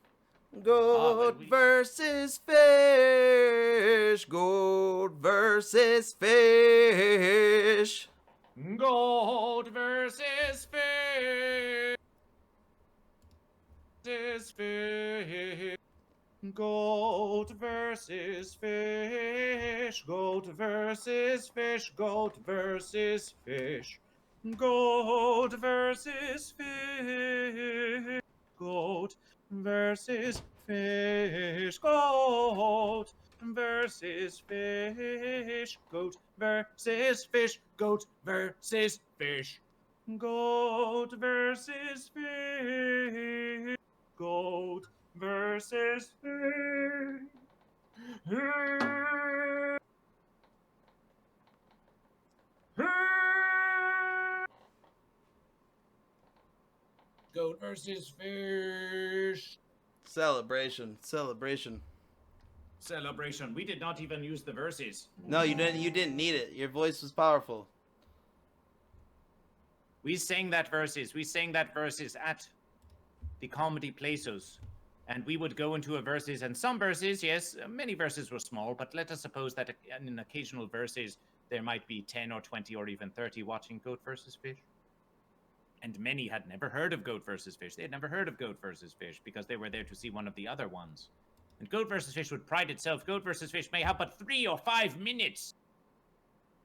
well, Goat versus fish. Goat versus fish. Goat versus fish. Versus fish. Goat versus fish. Goat versus fish. Goat versus fish. Goat versus fish. Goat versus fish. Goat versus fish. Goat versus fish. Goat versus fish. Goat versus fish. Goat versus fish. Goat versus fish. Celebration. Celebration. Celebration. We did not even use the verses. No, you didn't. You didn't need it. Your voice was powerful. We sang that verses. We sang that verses at the comedy places. And we would go into a verses, and some verses, yes, many verses were small, but let us suppose that in an occasional verses, there might be 10 or 20 or even 30 watching Goat versus Fish. And many had never heard of Goat versus Fish. They had never heard of Goat versus Fish because they were there to see one of the other ones. And Goat versus Fish would pride itself. Goat versus Fish may have but 3 or 5 minutes.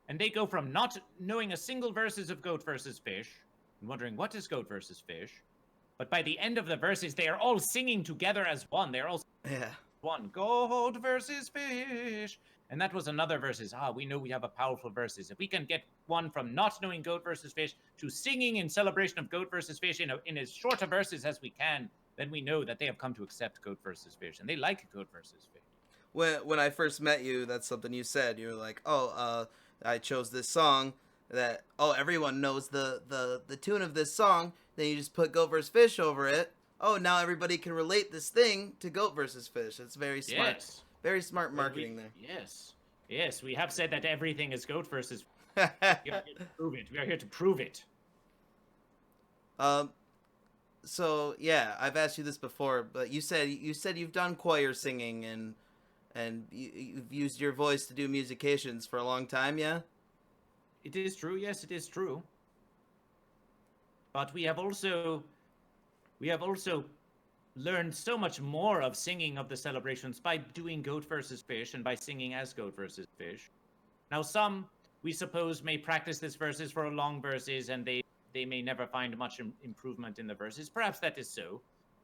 And they go from not knowing a single verses of Goat versus Fish and wondering what is Goat versus Fish. But by the end of the verses, they are all singing together as one. They're all one. Goat versus Fish. And that was another verses. We know we have a powerful verses. If we can get one from not knowing Goat versus Fish to singing in celebration of Goat versus Fish in as short a verses as we can, then we know that they have come to accept Goat versus Fish. And they like Goat versus Fish. When I first met you, that's something you said. You were like, I chose this song that, everyone knows the tune of this song. Then you just put Goat vs. Fish over it. Now everybody can relate this thing to Goat vs. Fish. It's very smart. Yes. Very smart marketing there. Yes. Yes, we have said that everything is Goat versus Fish. We are here to prove it. We are here to prove it. So yeah, I've asked you this before, but you said you've done choir singing and you've used your voice to do musicians for a long time, yeah? It is true. Yes, it is true. But we have also learned so much more of singing of the celebrations by doing Goat versus Fish and by singing as Goat versus Fish. Now, some, we suppose, may practice this verses for a long verses and they may never find much improvement in the verses. Perhaps that is so.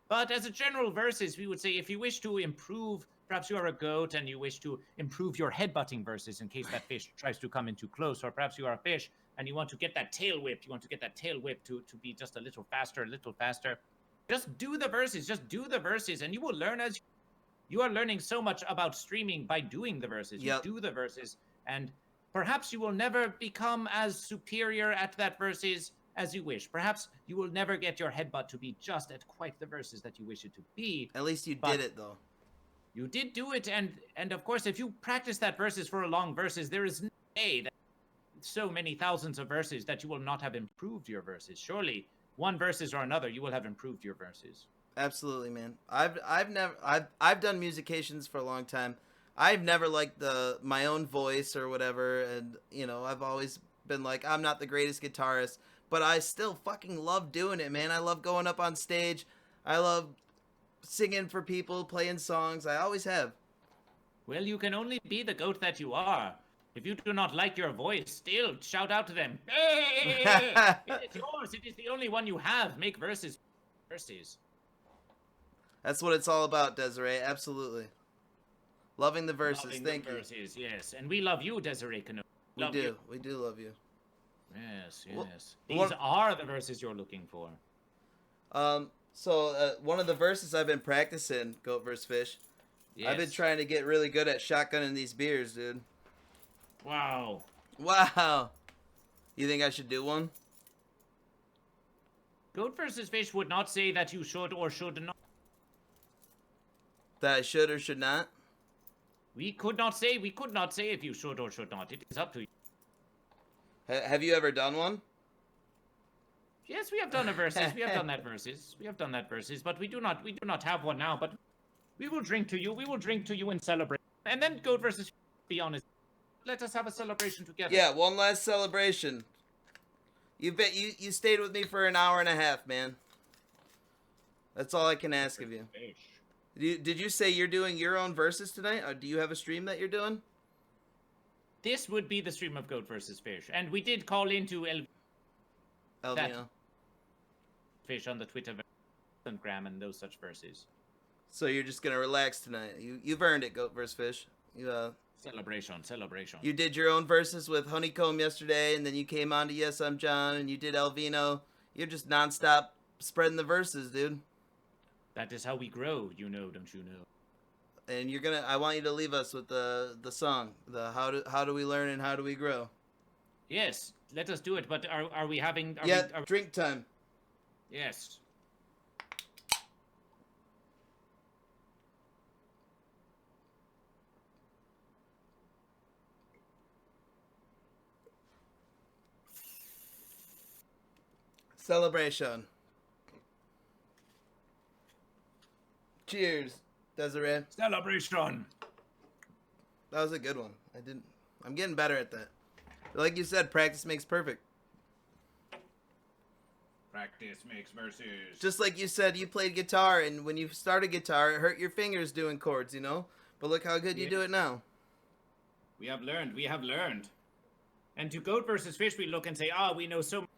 But as a general verses, we would say if you wish to improve, perhaps you are a goat and you wish to improve your headbutting verses in case that fish tries to come in too close, or perhaps you are a fish and you want to get that tail whip. You want to get that tail whip to be just a little faster, Just do the verses, and you will learn as you are learning so much about streaming by doing the verses. Yep. You do the verses, and perhaps you will never become as superior at that verses as you wish. Perhaps you will never get your headbutt to be just at quite the verses that you wish it to be. At least you did it, though. You did do it, and of course, if you practice that verses for a long verses, there is no way that so many thousands of verses that you will not have improved your verses. Surely, one verses or another, you will have improved your verses. Absolutely, man. I've done musicians for a long time. I've never liked my own voice or whatever, and I've always been like, I'm not the greatest guitarist, but I still fucking love doing it, man. I love going up on stage. I love singing for people, playing songs. I always have. Well, you can only be the goat that you are. If you do not like your voice, still shout out to them. Hey! It is yours. It is the only one you have. Make verses. Verses. That's what it's all about, Desiree. Absolutely. Loving the verses. Loving Thank the you. verses, yes. And we love you, Desiree Cano. We do. We do love you. Yes, Well, yes. These are the verses you're looking for. So one of the verses I've been practicing, Goat vs. Fish, Yes. I've been trying to get really good at shotgunning these beers, dude. Wow. Wow. You think I should do one? Goat versus Fish would not say that you should or should not. That I should or should not? We could not say if you should or should not. It is up to you. Have you ever done one? Yes, we have done a versus. We have done that versus. We have done that versus, but we do not have one now. But we will drink to you. We will drink to you and celebrate. And then Goat versus. Be honest. Let us have a celebration together. Yeah, one last celebration. You stayed with me for an hour and a half, man. That's all I can ask of you. Did you say you're doing your own versus tonight? Or do you have a stream that you're doing? This would be the stream of Goat versus Fish, and we did call into Elvino. Fish on the Twitter, Instagram, and those such verses. So you're just gonna relax tonight. You've earned it, Goat versus Fish. Celebration. You did your own verses with Honeycomb yesterday, and then you came on to YesImJon, and you did Elvino. You're just nonstop spreading the verses, dude. That is how we grow, don't you know? And I want you to leave us with the song, the how do we learn and how do we grow? Yes, let us do it. But are we having? Drink time. Yes. Celebration. Cheers, Desiree. Celebration. That was a good one. I'm getting better at that. Like you said, practice makes perfect. Practice makes verses. Just like you said, you played guitar, and when you started guitar, it hurt your fingers doing chords, you know? But look how good you do it now. We have learned. And to Goat versus Fish, we look and say, we know so much.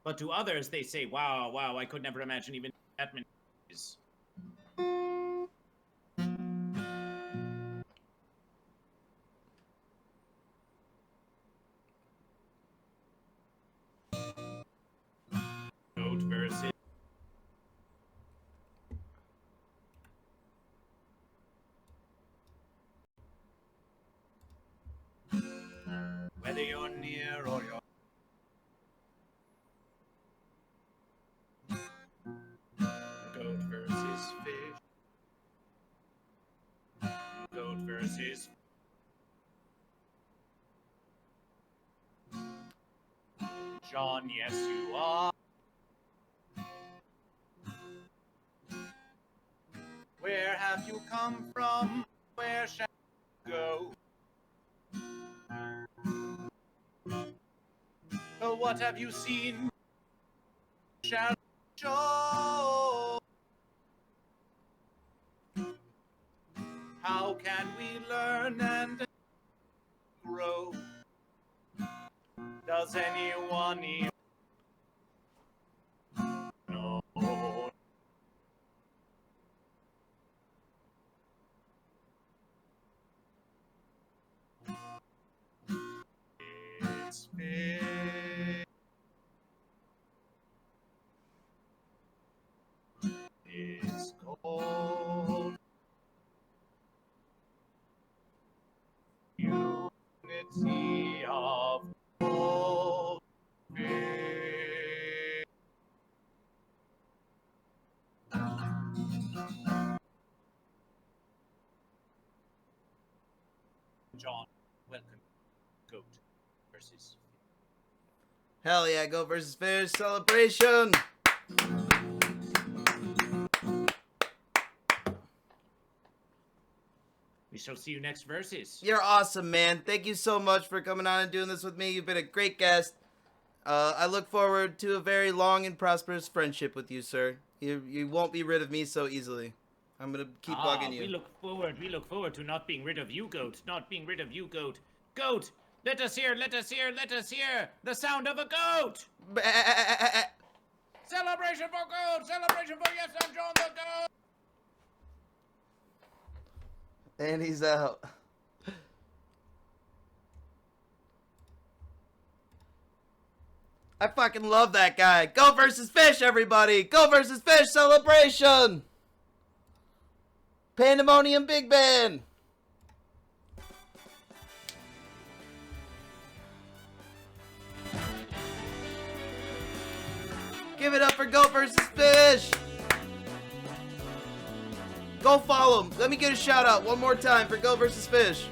But to others, they say, wow, I could never imagine even that many is. Goat versus. Whether you're near or you're Goat versus Fish. Goat versus John, yes you are. Where have you come from? Where shall you go? Oh, what have you seen? Shall show. How can we learn and grow? Does anyone even know? It's big. It's cold. Unity of gold. John, welcome. Goat versus. Hell yeah, Goat versus Fish celebration! We shall see you next versus. You're awesome, man. Thank you so much for coming on and doing this with me. You've been a great guest. I look forward to a very long and prosperous friendship with you, sir. You won't be rid of me so easily. I'm gonna keep bugging you. We look forward to not being rid of you, Goat. Not being rid of you, Goat. Goat, let us hear the sound of a goat. Celebration for Goat. Celebration for YesImJon the Goat. And he's out. I fucking love that guy. Go versus Fish, everybody. Go versus Fish celebration. Pandemonium Big Band. Give it up for Go versus Fish. Go follow him. Let me get a shout out one more time for GoatVsFish.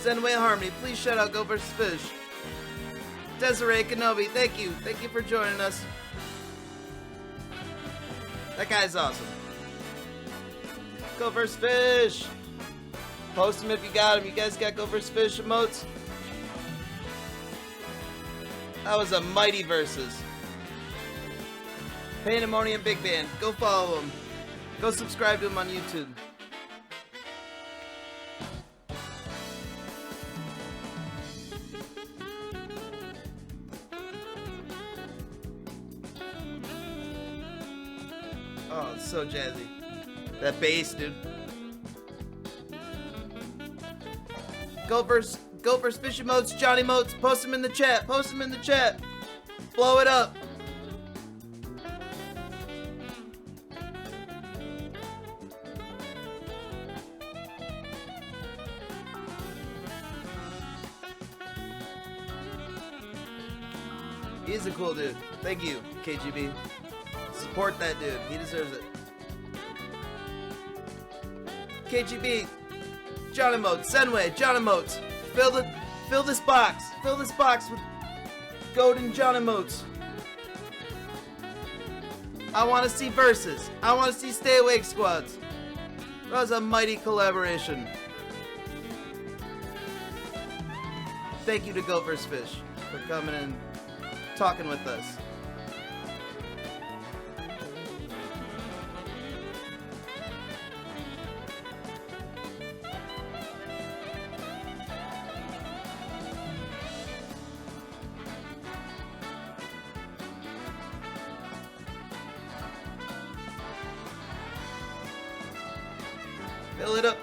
Zenway Harmony, please shout out GoatVsFish. Desiree Kenobi, thank you. Thank you for joining us. That guy's awesome. GoatVsFish. Post him if you got him. You guys got GoatVsFish emotes? That was a mighty versus. Pandemonium Big Band. Go follow him. Go subscribe to him on YouTube. Oh, it's so jazzy. That bass, dude. GoatVsFish emotes, Johnny emotes. Post them in the chat. Post them in the chat. Blow it up. He's a cool dude. Thank you, KGB. Support that dude. He deserves it. KGB, John emotes, Zenway, John emotes. Fill this box. Fill this box with Goat and John emotes. I want to see verses. I want to see Stay Awake Squads. That was a mighty collaboration. Thank you to GoatVsFish for coming and talking with us. Fill it up.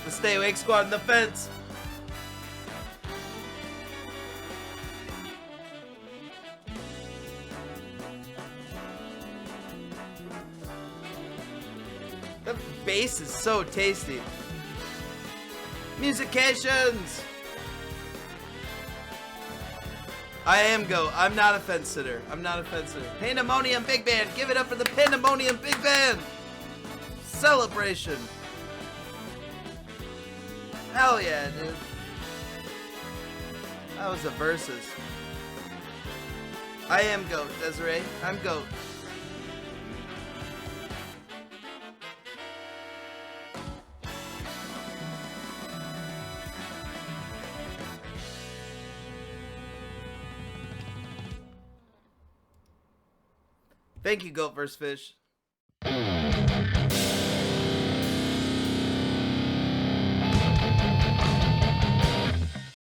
The Stay Awake Squad in the fence. The bass is so tasty. Musications. I am Goat. I'm not a fence sitter. I'm not a fence sitter. Pandemonium Big Band. Give it up for the Pandemonium Big Band. Celebration. Hell yeah, dude. That was a versus. I am Goat, Desiree. I'm Goat. Thank you, GoatVsFish.